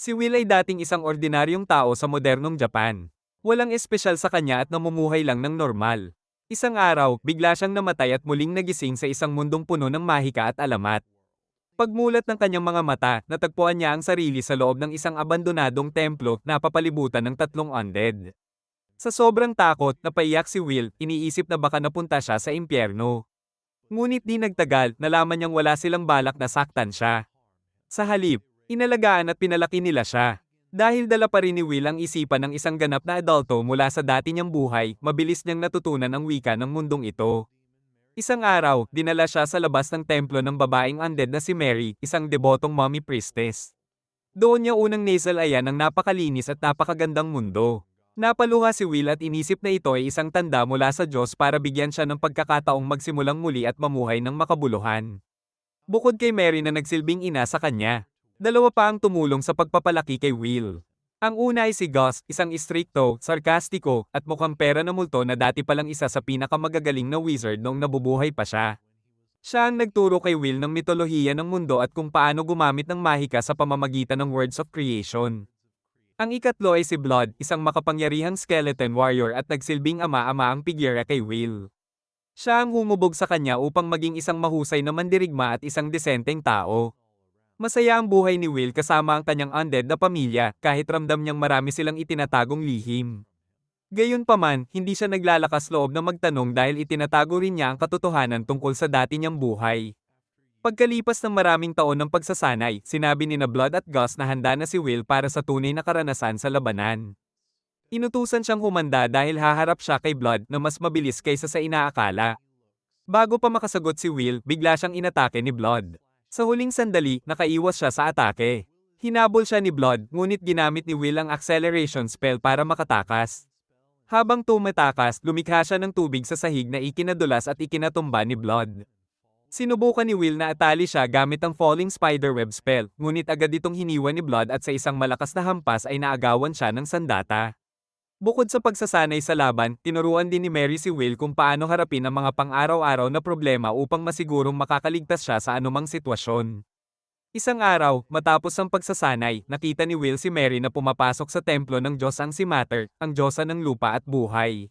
Si Will ay dating isang ordinaryong tao sa modernong Japan. Walang espesyal sa kanya at namumuhay lang ng normal. Isang araw, bigla siyang namatay at muling nagising sa isang mundong puno ng mahika at alamat. Pagmulat ng kanyang mga mata, natagpuan niya ang sarili sa loob ng isang abandonadong templo na papalibutan ng tatlong undead. Sa sobrang takot, napaiyak si Will, iniisip na baka napunta siya sa impyerno. Ngunit di nagtagal, nalaman niyang wala silang balak na saktan siya. Sa halip, inalagaan at pinalaki nila siya. Dahil dala pa rin ni Will ang isipan ng isang ganap na adulto mula sa dati niyang buhay, mabilis niyang natutunan ang wika ng mundong ito. Isang araw, dinala siya sa labas ng templo ng babaeng undead na si Mary, isang debotong mommy priestess. Doon niya unang nasalayan ang napakalinis at napakagandang mundo. Napaluha si Will at inisip na ito ay isang tanda mula sa Diyos para bigyan siya ng pagkakataong magsimulang muli at mamuhay ng makabuluhan. Bukod kay Mary na nagsilbing ina sa kanya, dalawa pa ang tumulong sa pagpapalaki kay Will. Ang una ay si Gus, isang istrikto, sarkastiko, at mukhang pera na multo na dati palang isa sa pinakamagagaling na wizard noong nabubuhay pa siya. Siya ang nagturo kay Will ng mitolohiya ng mundo at kung paano gumamit ng mahika sa pamamagitan ng words of creation. Ang ikatlo ay si Blood, isang makapangyarihang skeleton warrior at nagsilbing ama-ama ang figura kay Will. Siya ang humubog sa kanya upang maging isang mahusay na mandirigma at isang desenteng tao. Masaya ang buhay ni Will kasama ang kanyang undead na pamilya kahit ramdam niyang marami silang itinatagong lihim. Gayunpaman, hindi siya naglalakas loob na magtanong dahil itinatago rin niya ang katotohanan tungkol sa dati niyang buhay. Pagkalipas ng maraming taon ng pagsasanay, sinabi ni na Blood at Gus na handa na si Will para sa tunay na karanasan sa labanan. Inutusan siyang humanda dahil haharap siya kay Blood na mas mabilis kaysa sa inaakala. Bago pa makasagot si Will, bigla siyang inatake ni Blood. Sa huling sandali, nakaiwas siya sa atake. Hinabol siya ni Blood, ngunit ginamit ni Will ang acceleration spell para makatakas. Habang tumatakas, lumikha siya ng tubig sa sahig na ikinadulas at ikinatumba ni Blood. Sinubukan ni Will na atali siya gamit ang Falling Spiderweb spell, ngunit agad itong hiniwa ni Blood at sa isang malakas na hampas ay naagawan siya ng sandata. Bukod sa pagsasanay sa laban, tinuruan din ni Mary si Will kung paano harapin ang mga pang-araw-araw na problema upang masigurong makakaligtas siya sa anumang sitwasyon. Isang araw, matapos ang pagsasanay, nakita ni Will si Mary na pumapasok sa templo ng Diyos ang si Mater, ang Diyosa ng lupa at buhay.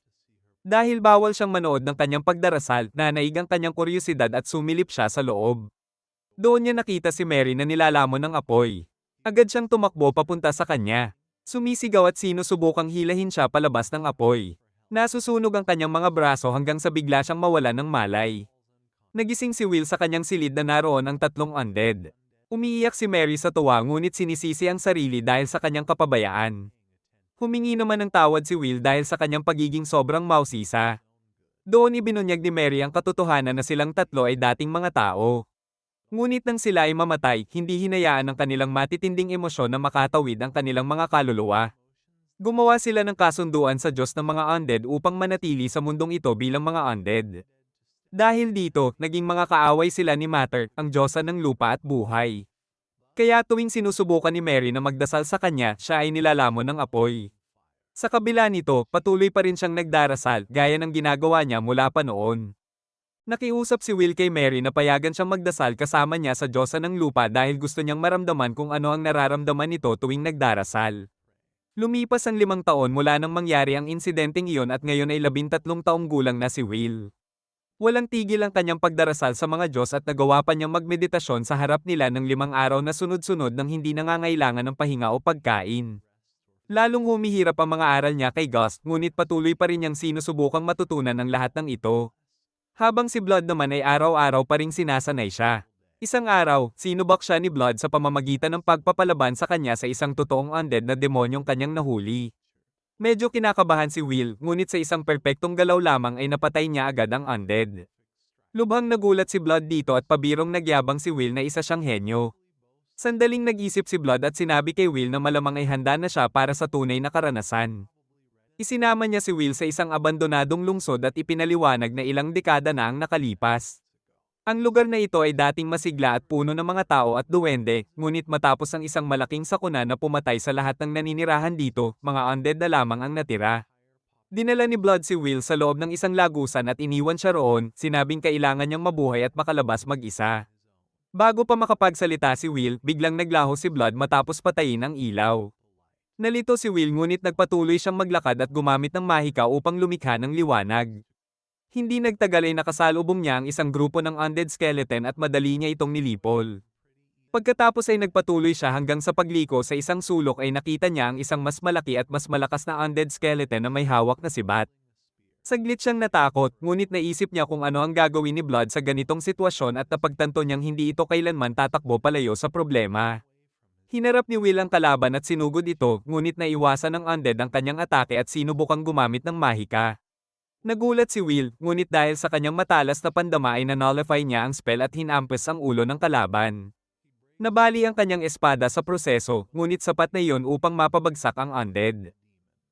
Dahil bawal siyang manood ng kanyang pagdarasal, nanaig ang kanyang kuryosidad at sumilip siya sa loob. Doon niya nakita si Mary na nilalamon ng apoy. Agad siyang tumakbo papunta sa kanya. Sumisigaw at sinusubukang hilahin siya palabas ng apoy. Nasusunog ang kanyang mga braso hanggang sa bigla siyang mawalan ng malay. Nagising si Will sa kanyang silid na naroon ang tatlong undead. Umiiyak si Mary sa tuwa ngunit sinisisi ang sarili dahil sa kanyang kapabayaan. Humingi naman ng tawad si Will dahil sa kanyang pagiging sobrang mausisa. Doon ibinunyag ni Mary ang katotohanan na silang tatlo ay dating mga tao. Ngunit nang sila ay mamatay, hindi hinayaan ng kanilang matitinding emosyon na makatawid ang kanilang mga kaluluwa. Gumawa sila ng kasunduan sa Diyos ng mga undead upang manatili sa mundong ito bilang mga undead. Dahil dito, naging mga kaaway sila ni Mater, ang Diyosa ng lupa at buhay. Kaya tuwing sinusubukan ni Mary na magdasal sa kanya, siya ay nilalamon ng apoy. Sa kabila nito, patuloy pa rin siyang nagdarasal, gaya ng ginagawa niya mula pa noon. Nakiusap si Will kay Mary na payagan siyang magdasal kasama niya sa Diyosa ng lupa dahil gusto niyang maramdaman kung ano ang nararamdaman nito tuwing nagdarasal. Lumipas ang 5 taon mula nang mangyari ang insidenteng iyon at ngayon ay 13 taong gulang na si Will. Walang tigil ang kanyang pagdarasal sa mga Diyos at nagawa pa niyang magmeditasyon sa harap nila ng 5 araw na sunod-sunod nang hindi nangangailangan ng pahinga o pagkain. Lalong humihirap ang mga aral niya kay Gus, ngunit patuloy pa rin niyang sinusubukang matutunan ang lahat ng ito. Habang si Blood naman ay araw-araw pa ring sinasanay siya. Isang araw, sinubak siya ni Blood sa pamamagitan ng pagpapalaban sa kanya sa isang totoong undead na demonyong kanyang nahuli. Medyo kinakabahan si Will, ngunit sa isang perpektong galaw lamang ay napatay niya agad ang undead. Lubhang nagulat si Blood dito at pabirong nagyabang si Will na isa siyang henyo. Sandaling nag-isip si Blood at sinabi kay Will na malamang ay handa na siya para sa tunay na karanasan. Isinama niya si Will sa isang abandonadong lungsod at ipinaliwanag na ilang dekada na ang nakalipas. Ang lugar na ito ay dating masigla at puno ng mga tao at duwende, ngunit matapos ang isang malaking sakuna na pumatay sa lahat ng naninirahan dito, mga undead na lamang ang natira. Dinala ni Blood si Will sa loob ng isang lagusan at iniwan siya roon, sinabing kailangan niyang mabuhay at makalabas mag-isa. Bago pa makapagsalita si Will, biglang naglaho si Blood matapos patayin ang ilaw. Nalito si Will ngunit nagpatuloy siyang maglakad at gumamit ng mahika upang lumikha ng liwanag. Hindi nagtagal ay nakasalubong niya ang isang grupo ng undead skeleton at madali niya itong nilipol. Pagkatapos ay nagpatuloy siya hanggang sa pagliko sa isang sulok ay nakita niya ang isang mas malaki at mas malakas na undead skeleton na may hawak na sibat. Saglit siyang natakot, ngunit naisip niya kung ano ang gagawin ni Blood sa ganitong sitwasyon at napagtanto niyang hindi ito kailanman tatakbo palayo sa problema. Hinarap ni Will ang kalaban at sinugod ito, ngunit naiwasan ng undead ang kanyang atake at sinubukang gumamit ng mahika. Nagulat si Will, ngunit dahil sa kanyang matalas na pandama ay nanullify niya ang spell at hinampas ang ulo ng kalaban. Nabali ang kanyang espada sa proseso, ngunit sapat na iyon upang mapabagsak ang undead.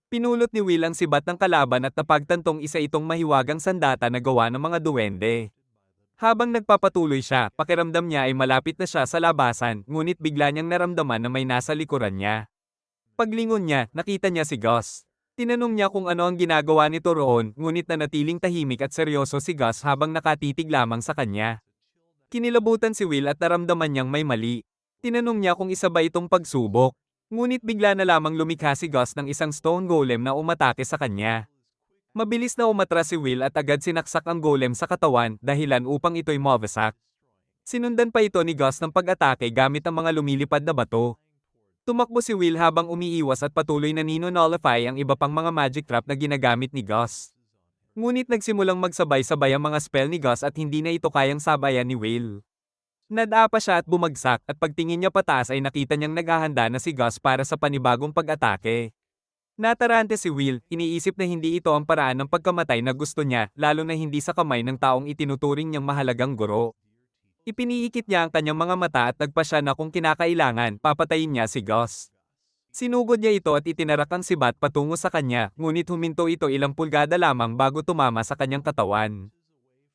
Pinulot ni Will ang sibat ng kalaban at napagtantong isa itong mahiwagang sandata na gawa ng mga duwende. Habang nagpapatuloy siya, pakiramdam niya ay malapit na siya sa labasan, ngunit bigla niyang naramdaman na may nasa likuran niya. Paglingon niya, nakita niya si Gus. Tinanong niya kung ano ang ginagawa nito roon, ngunit nanatiling tahimik at seryoso si Gus habang nakatitig lamang sa kanya. Kinilabutan si Will at naramdaman niyang may mali. Tinanong niya kung isa ba itong pagsubok. Ngunit bigla na lamang lumikha si Gus ng isang stone golem na umatake sa kanya. Mabilis na umatras si Will at agad sinaksak ang golem sa katawan, dahilan upang ito'y mawasak. Sinundan pa ito ni Gus ng pag-atake gamit ang mga lumilipad na bato. Tumakbo si Will habang umiiwas at patuloy na nino-nullify ang iba pang mga magic trap na ginagamit ni Gus. Ngunit nagsimulang magsabay-sabay ang mga spell ni Gus at hindi na ito kayang sabayan ni Will. Nadapa siya at bumagsak at pagtingin niya pataas ay nakita niyang naghahanda na si Gus para sa panibagong pag-atake. Natarante si Will, iniisip na hindi ito ang paraan ng pagkamatay na gusto niya, lalo na hindi sa kamay ng taong itinuturing niyang mahalagang guro. Ipiniikit niya ang kanyang mga mata at nagpasya na kung kinakailangan, papatayin niya si Gus. Sinugod niya ito at itinarak ang sibat patungo sa kanya, ngunit huminto ito ilang pulgada lamang bago tumama sa kanyang katawan.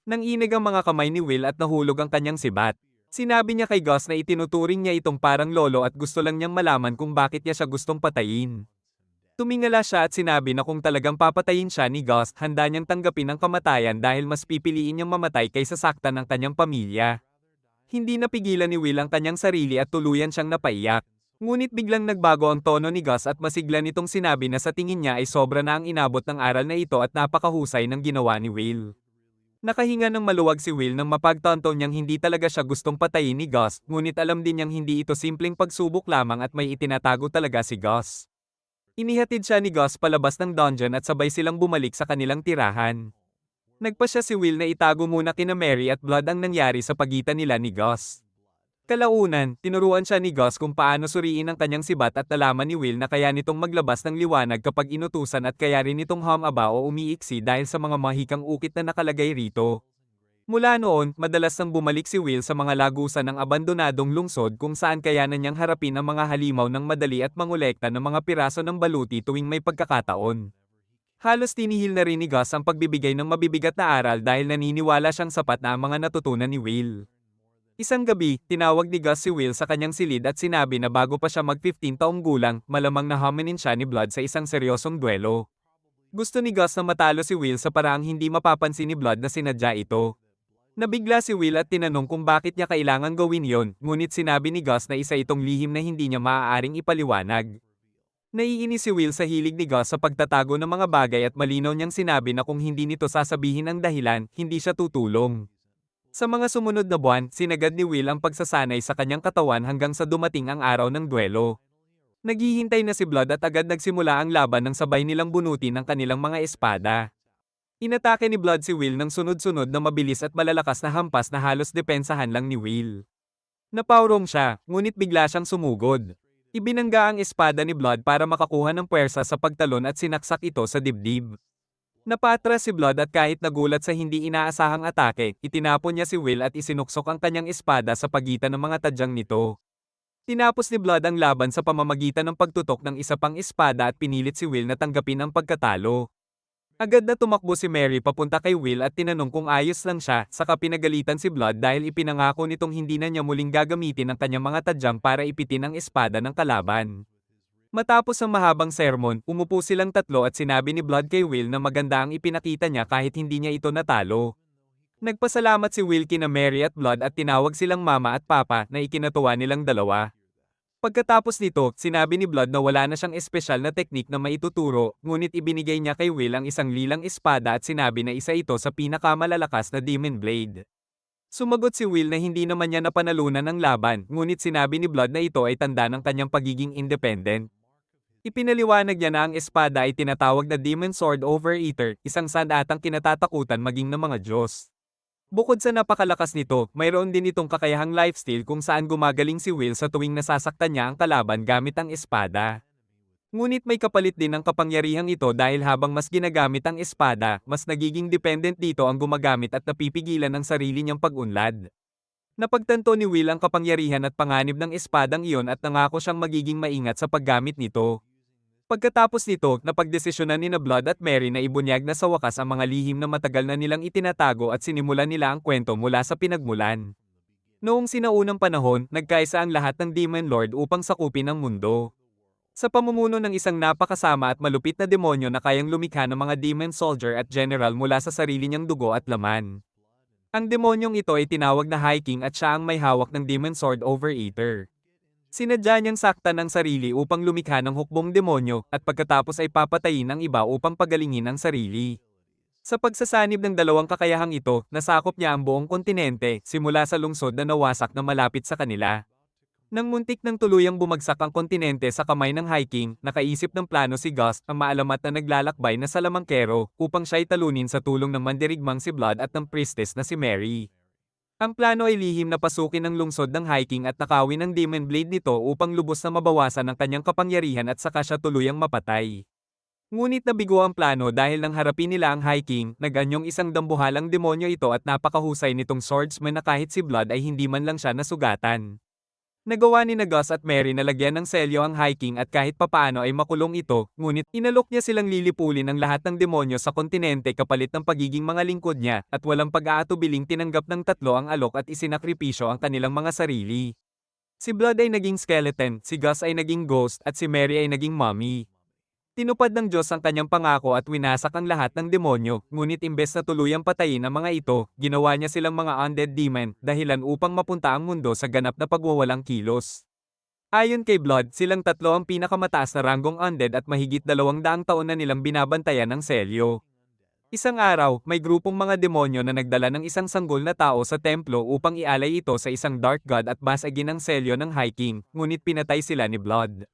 Nanginig ang mga kamay ni Will at nahulog ang kanyang sibat. Sinabi niya kay Gus na itinuturing niya itong parang lolo at gusto lang niyang malaman kung bakit niya siya gustong patayin. Tumingala siya at sinabi na kung talagang papatayin siya ni Gus, handa niyang tanggapin ang kamatayan dahil mas pipiliin niyang mamatay kaysa saktan ang kanyang pamilya. Hindi napigilan ni Will ang kanyang sarili at tuluyan siyang napaiyak. Ngunit biglang nagbago ang tono ni Gus at masigla nitong sinabi na sa tingin niya ay sobra na ang inabot ng aral na ito at napakahusay ng ginawa ni Will. Nakahinga ng maluwag si Will nang mapagtanto niyang hindi talaga siya gustong patayin ni Gus, ngunit alam din niyang hindi ito simpleng pagsubok lamang at may itinatago talaga si Gus. Inihatid siya ni Gus palabas ng dungeon at sabay silang bumalik sa kanilang tirahan. Nagpasya si Will na itago muna kina Mary at Blood ang nangyari sa pagitan nila ni Gus. Kalaunan, tinuruan siya ni Gus kung paano suriin ang kanyang sibat at nalaman ni Will na kaya nitong maglabas ng liwanag kapag inutusan at kaya rin itong humaba o umiiksi dahil sa mga mahikang ukit na nakalagay rito. Mula noon, madalas nang bumalik si Will sa mga lagusan ng abandonadong lungsod kung saan kayanan niyang harapin ang mga halimaw ng madali at mangolekta ng mga piraso ng baluti tuwing may pagkakataon. Halos tinihil na rin ni Gus ang pagbibigay ng mabibigat na aral dahil naniniwala siyang sapat na ang mga natutunan ni Will. Isang gabi, tinawag ni Gus si Will sa kanyang silid at sinabi na bago pa siya mag-15 taong gulang, malamang na haminin siya ni Blood sa isang seryosong duelo. Gusto ni Gus na matalo si Will sa paraang hindi mapapansin ni Blood na sinadya ito. Nabigla si Will at tinanong kung bakit niya kailangan gawin yon, ngunit sinabi ni Gus na isa itong lihim na hindi niya maaaring ipaliwanag. Naiinis si Will sa hilig ni Gus sa pagtatago ng mga bagay at malinaw niyang sinabi na kung hindi nito sasabihin ang dahilan, hindi siya tutulong. Sa mga sumunod na buwan, sinagad ni Will ang pagsasanay sa kanyang katawan hanggang sa dumating ang araw ng duelo. Naghihintay na si Blood at agad nagsimula ang laban ng sabay nilang bunutin ang kanilang mga espada. Inatake ni Blood si Will ng sunod-sunod na mabilis at malalakas na hampas na halos depensahan lang ni Will. Napawrong siya, ngunit bigla siyang sumugod. Ibinangga ang espada ni Blood para makakuha ng puwersa sa pagtalon at sinaksak ito sa dibdib. Napatras si Blood at kahit nagulat sa hindi inaasahang atake, itinapon niya si Will at isinuksok ang kanyang espada sa pagitan ng mga tadyang nito. Tinapos ni Blood ang laban sa pamamagitan ng pagtutok ng isa pang espada at pinilit si Will na tanggapin ang pagkatalo. Agad na tumakbo si Mary papunta kay Will at tinanong kung ayos lang siya, saka pinagalitan si Blood dahil ipinangako nitong hindi na niya muling gagamitin ang kanyang mga tadyang para ipitin ang espada ng kalaban. Matapos ang mahabang sermon, umupo silang tatlo at sinabi ni Blood kay Will na maganda ang ipinakita niya kahit hindi niya ito natalo. Nagpasalamat si Will kina Mary at Blood at tinawag silang mama at papa na ikinatuwa nilang dalawa. Pagkatapos nito, sinabi ni Blood na wala na siyang espesyal na teknik na maituturo, ngunit ibinigay niya kay Will ang isang lilang espada at sinabi na isa ito sa pinakamalalakas na Demon Blade. Sumagot si Will na hindi naman niya napanalunan ang laban, ngunit sinabi ni Blood na ito ay tanda ng kanyang pagiging independent. Ipinaliwanag niya na ang espada ay tinatawag na Demon Sword Overeater, isang sandatang kinatatakutan maging ng mga Diyos. Bukod sa napakalakas nito, mayroon din itong kakayahang lifesteal kung saan gumagaling si Will sa tuwing nasasaktan niya ang kalaban gamit ang espada. Ngunit may kapalit din ang kapangyarihang ito dahil habang mas ginagamit ang espada, mas nagiging dependent dito ang gumagamit at napipigilan ang sarili niyang pag-unlad. Napagtanto ni Will ang kapangyarihan at panganib ng espadang iyon at nangako siyang magiging maingat sa paggamit nito. Pagkatapos nito, napagdesisyonan ni Blood at Mary na ibunyag na sa wakas ang mga lihim na matagal na nilang itinatago at sinimulan nila ang kwento mula sa pinagmulan. Noong sinaunang panahon, nagkaisa ang lahat ng Demon Lord upang sakupin ang mundo. Sa pamumuno ng isang napakasama at malupit na demonyo na kayang lumikha ng mga Demon Soldier at General mula sa sarili niyang dugo at laman. Ang demonyong ito ay tinawag na High King at siya ang may hawak ng Demon Sword Overeater. Sinadya niyang saktan ang sarili upang lumikha ng hukbong demonyo, at pagkatapos ay papatayin ang iba upang pagalingin ang sarili. Sa pagsasanib ng dalawang kakayahang ito, nasakop niya ang buong kontinente, simula sa lungsod na nawasak na malapit sa kanila. Nang muntik ng tuluyang bumagsak ang kontinente sa kamay ng High King, nakaisip ng plano si Gus, ang maalamat na naglalakbay na salamangkero, upang siya'y talunin sa tulong ng mandirigmang si Blood at ng priestess na si Mary. Ang plano ay lihim na pasukin ang lungsod ng High King at nakawin ang Demon Blade nito upang lubos na mabawasan ang kanyang kapangyarihan at saka siya tuluyang mapatay. Ngunit nabigo ang plano dahil nang harapin nila ang High King, nag-anyong isang dambuhalang demonyo ito at napakahusay nitong swordsman na kahit si Blood ay hindi man lang siya nasugatan. Nagawa ni Gus at Mary na lagyan ng selyo ang High King at kahit papaano ay makulong ito, ngunit inalok niya silang lilipulin ang lahat ng demonyo sa kontinente kapalit ng pagiging mga lingkod niya, at walang pag-aatubiling tinanggap ng tatlo ang alok at isinakripisyo ang kanilang mga sarili. Si Blood ay naging skeleton, si Gus ay naging ghost at si Mary ay naging mummy. Tinupad ng Diyos ang kanyang pangako at winasak ang lahat ng demonyo, ngunit imbes na tuluyang patayin ang mga ito, ginawa niya silang mga undead demon, dahilan upang mapunta ang mundo sa ganap na pagwawalang kilos. Ayon kay Blood, silang tatlo ang pinakamataas na ranggong undead at mahigit 200 taon na nilang binabantayan ng selyo. Isang araw, may grupong mga demonyo na nagdala ng isang sanggol na tao sa templo upang ialay ito sa isang dark god at basagin ang selyo ng High King, ngunit pinatay sila ni Blood.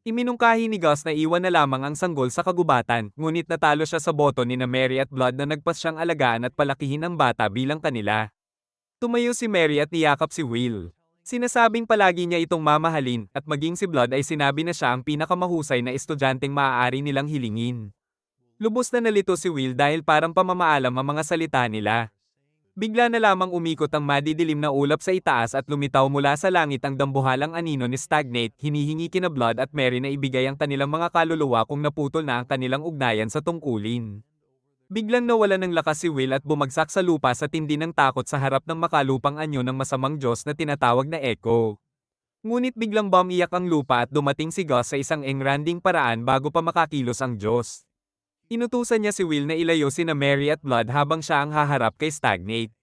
Iminungkahi ni Gus na iwan na lamang ang sanggol sa kagubatan, ngunit natalo siya sa boto ni Mary at Blood na nagpas siyang alagaan at palakihin ang bata bilang kanila. Tumayo si Mary at niyakap si Will. Sinasabing palagi niya itong mamahalin, at maging si Blood ay sinabi na siya ang pinakamahusay na estudyanteng maaari nilang hilingin. Lubos na nalito si Will dahil parang pamamaalam ang mga salita nila. Bigla na lamang umikot ang madidilim na ulap sa itaas at lumitaw mula sa langit ang dambuhalang anino ni Stagnate, hinihingi kina Blood at Mary na ibigay ang kanilang mga kaluluwa kung naputol na ang kanilang ugnayan sa tungkulin. Biglang nawala ng lakas si Will at bumagsak sa lupa sa tindi ng takot sa harap ng makalupang anyo ng masamang Diyos na tinatawag na Echo. Ngunit biglang bumiyak ang lupa at dumating si Gus sa isang engranding paraan bago pa makakilos ang Diyos. Inutusan niya si Will na ilayo sina Mary at Blood habang siya ang haharap kay Stagnate.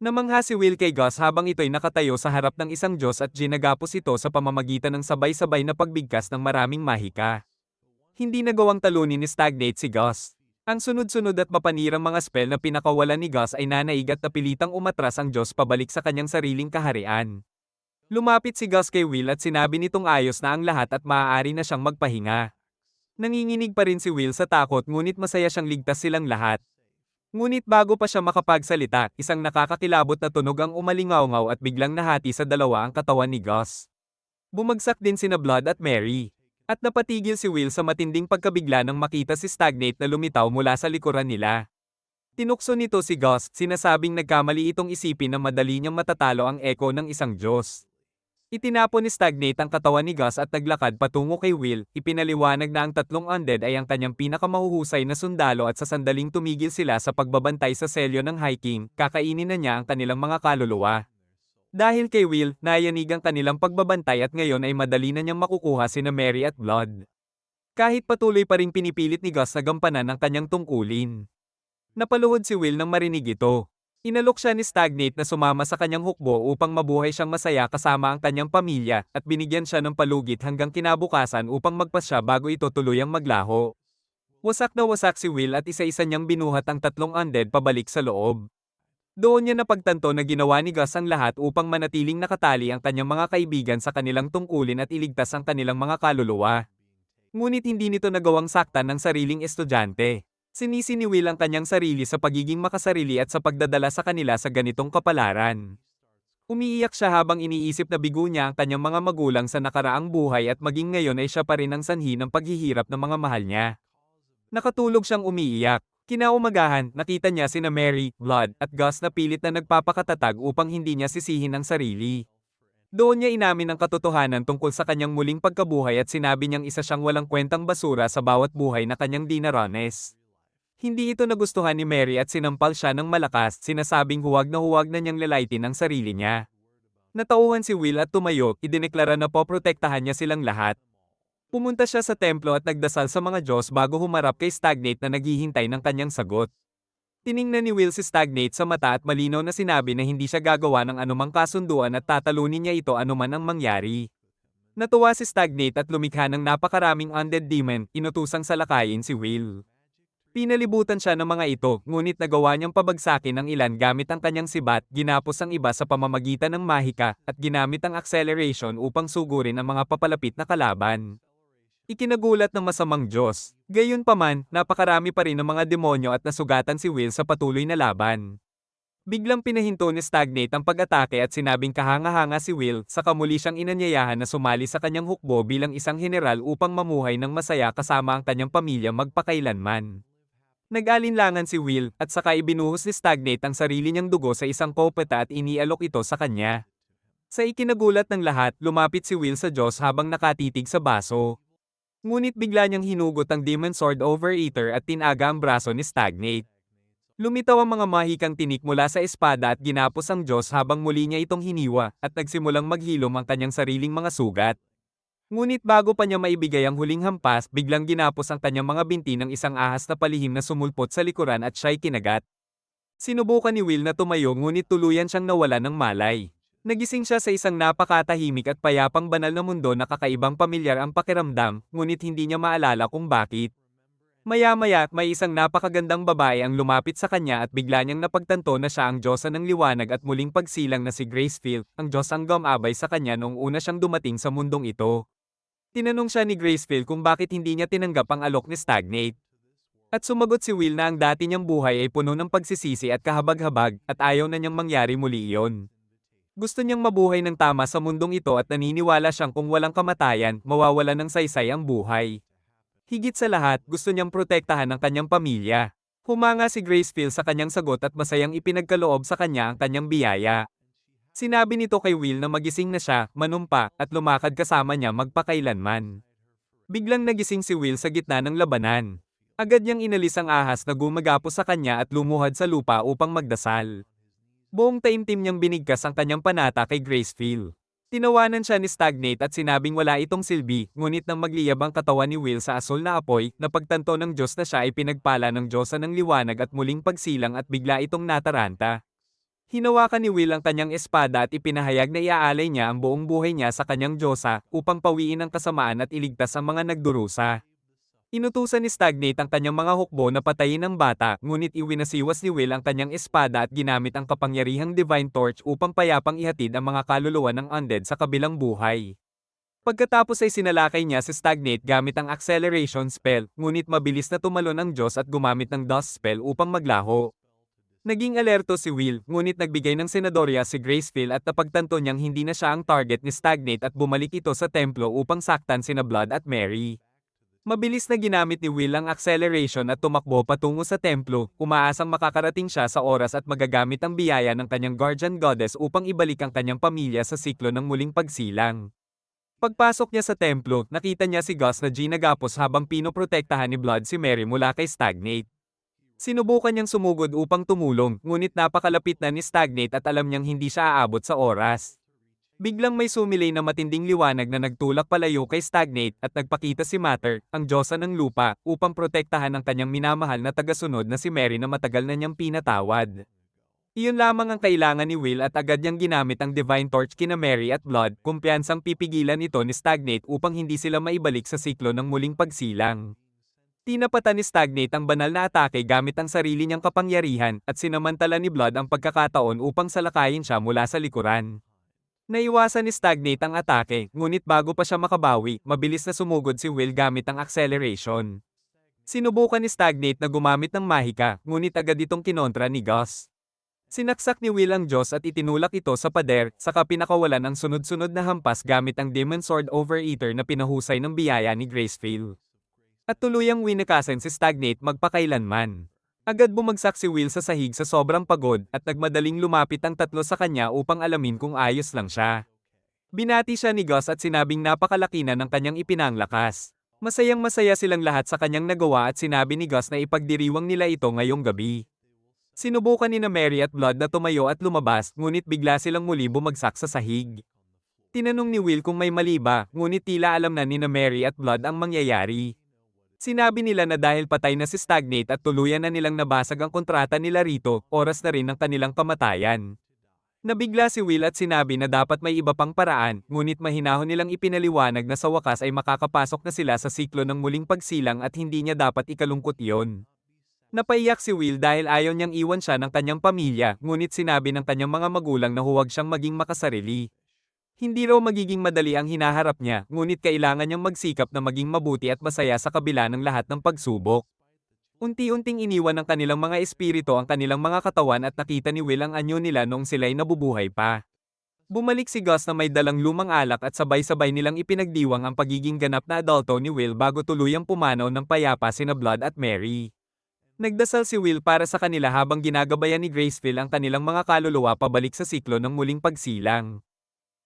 Namangha si Will kay Gus habang ito'y nakatayo sa harap ng isang Diyos at ginagapos ito sa pamamagitan ng sabay-sabay na pagbigkas ng maraming mahika. Hindi nagawang talunin ni Stagnate si Gus. Ang sunod-sunod at mapanirang mga spell na pinakawalan ni Gus ay nanaig at napilitang umatras ang Diyos pabalik sa kanyang sariling kaharian. Lumapit si Gus kay Will at sinabi nitong ayos na ang lahat at maaari na siyang magpahinga. Nanginginig pa rin si Will sa takot ngunit masaya siyang ligtas silang lahat. Ngunit bago pa siya makapagsalita, isang nakakakilabot na tunog ang umalingaw-ngaw at biglang nahati sa dalawa ang katawan ni Gus. Bumagsak din sina Blood at Mary. At napatigil si Will sa matinding pagkabigla nang makita si Stagnate na lumitaw mula sa likuran nila. Tinukso nito si Gus, sinasabing nagkamali itong isipin na madali niyang matatalo ang Echo ng isang Diyos. Itinapon ni Stagnate ang katawan ni Gus at naglakad patungo kay Will, ipinaliwanag na ang tatlong undead ay ang kanyang pinakamahuhusay na sundalo at sa sandaling tumigil sila sa pagbabantay sa selyo ng High King, kakainin na niya ang kanilang mga kaluluwa. Dahil kay Will, nayanig ang kanilang pagbabantay at ngayon ay madali na niyang makukuha sina Mary at Blood. Kahit patuloy pa ring pinipilit ni Gus na gampanan ang kanyang tungkulin. Napaluhod si Will nang marinig ito. Inalok siya ni Stagnate na sumama sa kanyang hukbo upang mabuhay siyang masaya kasama ang kanyang pamilya, at binigyan siya ng palugit hanggang kinabukasan upang magpasya bago ito tuluyang maglaho. Wasak na wasak si Will at isa-isa niyang binuhat ang tatlong undead pabalik sa loob. Doon niya napagtanto na ginawa ni Gus ang lahat upang manatiling nakatali ang kanyang mga kaibigan sa kanilang tungkulin at iligtas ang kanilang mga kaluluwa. Ngunit hindi nito nagawang saktan ng sariling estudyante. Sinisi ni Will ang kanyang sarili sa pagiging makasarili at sa pagdadala sa kanila sa ganitong kapalaran. Umiiyak siya habang iniisip na bigo niya ang kanyang mga magulang sa nakaraang buhay at maging ngayon ay siya pa rin ang sanhi ng paghihirap ng mga mahal niya. Nakatulog siyang umiiyak. Kinaumagahan, nakita niya sina Mary, Blood, at Gus na pilit na nagpapakatatag upang hindi niya sisihin ang sarili. Doon niya inamin ang katotohanan tungkol sa kanyang muling pagkabuhay at sinabi niyang isa siyang walang kwentang basura sa bawat buhay na kanyang dinaranas. Hindi ito nagustuhan ni Mary at sinampal siya ng malakas, sinasabing huwag na niyang lalaitin ang sarili niya. Natauhan si Will at tumayo, idineklara na poprotektahan niya silang lahat. Pumunta siya sa templo at nagdasal sa mga Diyos bago humarap kay Stagnate na naghihintay ng kanyang sagot. Tiningnan ni Will si Stagnate sa mata at malinaw na sinabi na hindi siya gagawa ng anumang kasunduan at tatalunin niya ito anuman ang mangyari. Natuwa si Stagnate at lumikha ng napakaraming undead demon, inutusang salakayin si Will. Pinalibutan siya ng mga ito, ngunit nagawa niyang pabagsakin ang ilan gamit ang kanyang sibat, ginapos ang iba sa pamamagitan ng mahika, at ginamit ang acceleration upang sugurin ang mga papalapit na kalaban. Ikinagulat ng masamang Diyos. Gayunpaman, napakarami pa rin ng mga demonyo at nasugatan si Will sa patuloy na laban. Biglang pinahinto ni Stagnate ang pag-atake at sinabing kahanga-hanga si Will, saka muli siyang inanyayahan na sumali sa kanyang hukbo bilang isang general upang mamuhay ng masaya kasama ang kanyang pamilya magpakailanman. Nag-alinlangan si Will, at saka ibinuhos ni Stagnate ang sarili niyang dugo sa isang kopeta at inialok ito sa kanya. Sa ikinagulat ng lahat, lumapit si Will sa Diyos habang nakatitig sa baso. Ngunit bigla niyang hinugot ang Demon Sword Overeater at tinaga ang braso ni Stagnate. Lumitaw ang mga mahikang tinik mula sa espada at ginapos ang Diyos habang muli niya itong hiniwa, at nagsimulang maghilom ang kanyang sariling mga sugat. Ngunit bago pa niya maibigay ang huling hampas, biglang ginapos ang kanyang mga binti ng isang ahas na palihim na sumulpot sa likuran at siya'y kinagat. Sinubukan ni Will na tumayo ngunit tuluyan siyang nawala ng malay. Nagising siya sa isang napakatahimik at payapang banal na mundo na kakaibang pamilyar ang pakiramdam, ngunit hindi niya maalala kung bakit. Maya-maya, may isang napakagandang babae ang lumapit sa kanya at bigla niyang napagtanto na siya ang Diyosa ng liwanag at muling pagsilang na si Gracefield, ang Diyos ang gumabay sa kanya noong una siyang dumating sa mundong ito. Tinanong siya ni Gracefield kung bakit hindi niya tinanggap ang alok ni Stagnate. At sumagot si Will na ang dati niyang buhay ay puno ng pagsisisi at kahabag-habag, at ayaw na niyang mangyari muli iyon. Gusto niyang mabuhay ng tama sa mundong ito at naniniwala siyang kung walang kamatayan, mawawala ng saysay ang buhay. Higit sa lahat, gusto niyang protektahan ang kanyang pamilya. Humanga si Gracefield sa kanyang sagot at masayang ipinagkaloob sa kanya ang kanyang biyaya. Sinabi nito kay Will na magising na siya, manumpa, at lumakad kasama niya magpakailanman. Biglang nagising si Will sa gitna ng labanan. Agad niyang inalis ang ahas na gumagapos sa kanya at lumuhad sa lupa upang magdasal. Buong taimtim niyang binigkas ang kanyang panata kay Gracefield. Tinawanan siya ni Stagnate at sinabing wala itong silbi, ngunit nang magliyab ang katawan ni Will sa asul na apoy, napagtanto ng Diyos na siya ay pinagpala ng Diyosa ng liwanag at muling pagsilang at bigla itong nataranta. Hinawakan ni Will ang kanyang espada at ipinahayag na iaalay niya ang buong buhay niya sa kanyang Diyosa upang pawiin ang kasamaan at iligtas ang mga nagdurusa. Inutusan ni Stagnate ang kanyang mga hukbo na patayin ang bata, ngunit iwinasiwas ni Will ang kanyang espada at ginamit ang kapangyarihang Divine Torch upang payapang ihatid ang mga kaluluwa ng undead sa kabilang buhay. Pagkatapos ay sinalakay niya si Stagnate gamit ang acceleration spell, ngunit mabilis na tumalon ang Diyos at gumamit ng dust spell upang maglaho. Naging alerto si Will, ngunit nagbigay ng senadorya si Gracefield at napagtanto niyang hindi na siya ang target ni Stagnate at bumalik ito sa templo upang saktan sina Blood at Mary. Mabilis na ginamit ni Will ang acceleration at tumakbo patungo sa templo, umaasang makakarating siya sa oras at magagamit ang biyaya ng kanyang guardian goddess upang ibalik ang kanyang pamilya sa siklo ng muling pagsilang. Pagpasok niya sa templo, nakita niya si Gus na ginagapos habang pinoprotektahan ni Blood si Mary mula kay Stagnate. Sinubukan niyang sumugod upang tumulong, ngunit napakalapit na ni Stagnate at alam niyang hindi siya aabot sa oras. Biglang may sumilay na matinding liwanag na nagtulak palayo kay Stagnate at nagpakita si Mater, ang Diyosa ng lupa, upang protektahan ang kanyang minamahal na tagasunod na si Mary na matagal na niyang pinatawad. Iyon lamang ang kailangan ni Will at agad niyang ginamit ang Divine Torch kina Mary at Blood, kumpiyansang pipigilan ito ni Stagnate upang hindi sila maibalik sa siklo ng muling pagsilang. Tinapatan ni Stagnate ang banal na atake gamit ang sarili niyang kapangyarihan at sinamantala ni Blood ang pagkakataon upang salakayin siya mula sa likuran. Naiwasan ni Stagnate ang atake, ngunit bago pa siya makabawi, mabilis na sumugod si Will gamit ang acceleration. Sinubukan ni Stagnate na gumamit ng mahika, ngunit agad itong kinontra ni Gus. Sinaksak ni Will ang Diyos at itinulak ito sa pader, saka pinakawalan ang sunod-sunod na hampas gamit ang Demon Sword Overeater na pinahusay ng biyaya ni Gracefield. At tuluyang winakasan si Stagnate magpakailanman. Agad bumagsak si Will sa sahig sa sobrang pagod at nagmadaling lumapit ang tatlo sa kanya upang alamin kung ayos lang siya. Binati siya ni Gus at sinabing napakalaki na ng kanyang ipinanglakas. Masayang-masaya silang lahat sa kanyang nagawa at sinabi ni Gus na ipagdiriwang nila ito ngayong gabi. Sinubukan ni na Mary at Blood na tumayo at lumabas, ngunit bigla silang muli bumagsak sa sahig. Tinanong ni Will kung may mali ba, ngunit tila alam na ni na Mary at Blood ang mangyayari. Sinabi nila na dahil patay na si Stagnate at tuluyan na nilang nabasag ang kontrata nila rito, oras na rin ang kanilang kamatayan. Nabigla si Will at sinabi na dapat may iba pang paraan, ngunit mahinahon nilang ipinaliwanag na sa wakas ay makakapasok na sila sa siklo ng muling pagsilang at hindi niya dapat ikalungkot iyon. Napaiyak si Will dahil ayaw niyang iwan siya ng kanyang pamilya, ngunit sinabi ng kanyang mga magulang na huwag siyang maging makasarili. Hindi raw magiging madali ang hinaharap niya, ngunit kailangan niyang magsikap na maging mabuti at masaya sa kabila ng lahat ng pagsubok. Unti-unting iniwan ng kanilang mga espiritu ang kanilang mga katawan at nakita ni Will ang anyo nila noong sila'y nabubuhay pa. Bumalik si Gus na may dalang lumang alak at sabay-sabay nilang ipinagdiwang ang pagiging ganap na adulto ni Will bago tuluyang pumanaw ng payapa sina Blood at Mary. Nagdasal si Will para sa kanila habang ginagabayan ni Gracefield ang kanilang mga kaluluwa pabalik sa siklo ng muling pagsilang.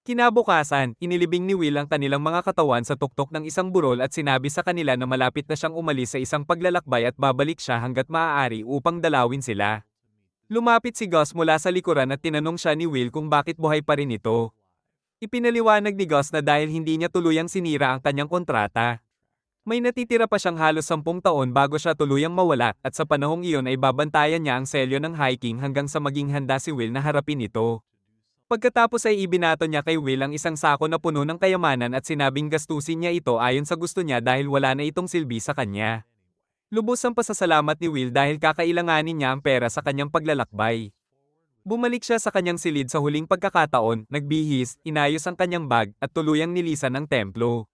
Kinabukasan, inilibing ni Will ang kanilang mga katawan sa tuktok ng isang burol at sinabi sa kanila na malapit na siyang umalis sa isang paglalakbay at babalik siya hanggat maaari upang dalawin sila. Lumapit si Gus mula sa likuran at tinanong siya ni Will kung bakit buhay pa rin ito. Ipinaliwanag ni Gus na dahil hindi niya tuluyang sinira ang kanyang kontrata. May natitira pa siyang halos 10 taon bago siya tuluyang mawala at sa panahong iyon ay babantayan niya ang selyo ng hiking hanggang sa maging handa si Will na harapin ito. Pagkatapos ay ibinato niya kay Will ang isang sako na puno ng kayamanan at sinabing gastusin niya ito ayon sa gusto niya dahil wala na itong silbi sa kanya. Lubos ang pasasalamat ni Will dahil kakailanganin niya ang pera sa kanyang paglalakbay. Bumalik siya sa kanyang silid sa huling pagkakataon, nagbihis, inayos ang kanyang bag, at tuluyang nilisan ang templo.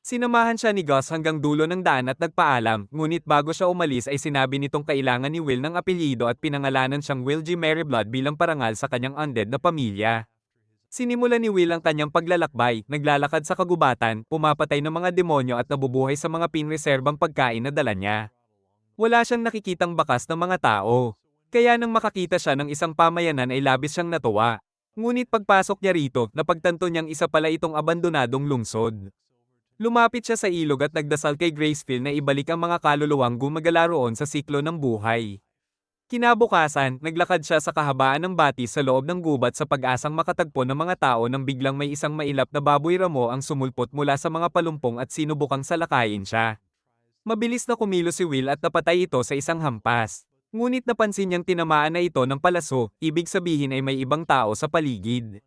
Sinamahan siya ni Gus hanggang dulo ng daan at nagpaalam, ngunit bago siya umalis ay sinabi nitong kailangan ni Will ng apelyido at pinangalanan siyang Will G. Merryblood bilang parangal sa kanyang undead na pamilya. Sinimulan ni Will ang kanyang paglalakbay, naglalakad sa kagubatan, pumapatay ng mga demonyo at nabubuhay sa mga pinreserbang pagkain na dala niya. Wala siyang nakikitang bakas ng mga tao. Kaya nang makakita siya ng isang pamayanan ay labis siyang natuwa. Ngunit pagpasok niya rito, napagtanto niyang isa pala itong abandonadong lungsod. Lumapit siya sa ilog at nagdasal kay Gracefield na ibalik ang mga kaluluwang gumagala roon sa siklo ng buhay. Kinabukasan, naglakad siya sa kahabaan ng batis sa loob ng gubat sa pag-asang makatagpo ng mga tao nang biglang may isang mailap na baboy ramo ang sumulpot mula sa mga palumpong at sinubukang salakayin siya. Mabilis na kumilos si Will at napatay ito sa isang hampas. Ngunit napansin niyang tinamaan na ito ng palaso, ibig sabihin ay may ibang tao sa paligid.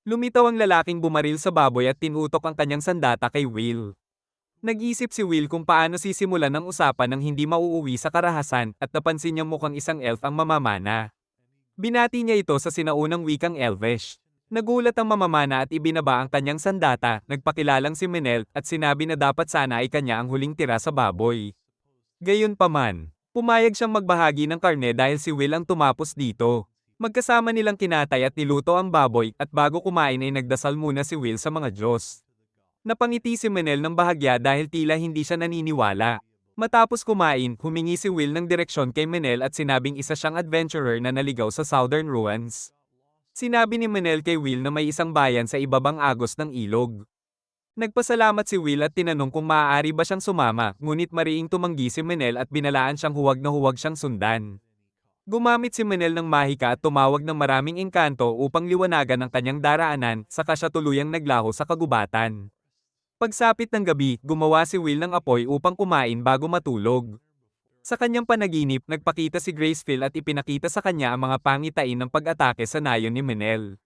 Lumitaw ang lalaking bumaril sa baboy at tinutok ang kanyang sandata kay Will. Nag-isip si Will kung paano sisimulan ang usapan nang hindi mauuwi sa karahasan at napansin niyang mukhang isang elf ang mamamana. Binati niya ito sa sinaunang wikang Elvish. Nagulat ang mamamana at ibinaba ang kanyang sandata, nagpakilalang si Menel at sinabi na dapat sana ay kanya ang huling tira sa baboy. Gayunpaman, pumayag siyang magbahagi ng karne dahil si Will ang tumapos dito. Magkasama nilang kinatay at niluto ang baboy at bago kumain ay nagdasal muna si Will sa mga Diyos. Napangiti si Menel ng bahagya dahil tila hindi siya naniniwala. Matapos kumain, humingi si Will ng direksyon kay Menel at sinabing isa siyang adventurer na naligaw sa Southern Ruins. Sinabi ni Menel kay Will na may isang bayan sa ibabang agos ng ilog. Nagpasalamat si Will at tinanong kung maaari ba siyang sumama, ngunit mariing tumanggi si Menel at binalaan siyang huwag na huwag siyang sundan. Gumamit si Menel ng mahika at tumawag ng maraming engkanto upang liwanagan ang kanyang daraanan, saka siya tuluyang naglaho sa kagubatan. Pagsapit ng gabi, gumawa si Will ng apoy upang kumain bago matulog. Sa kanyang panaginip, nagpakita si Gracefield at ipinakita sa kanya ang mga pangitain ng pag-atake sa nayon ni Menel.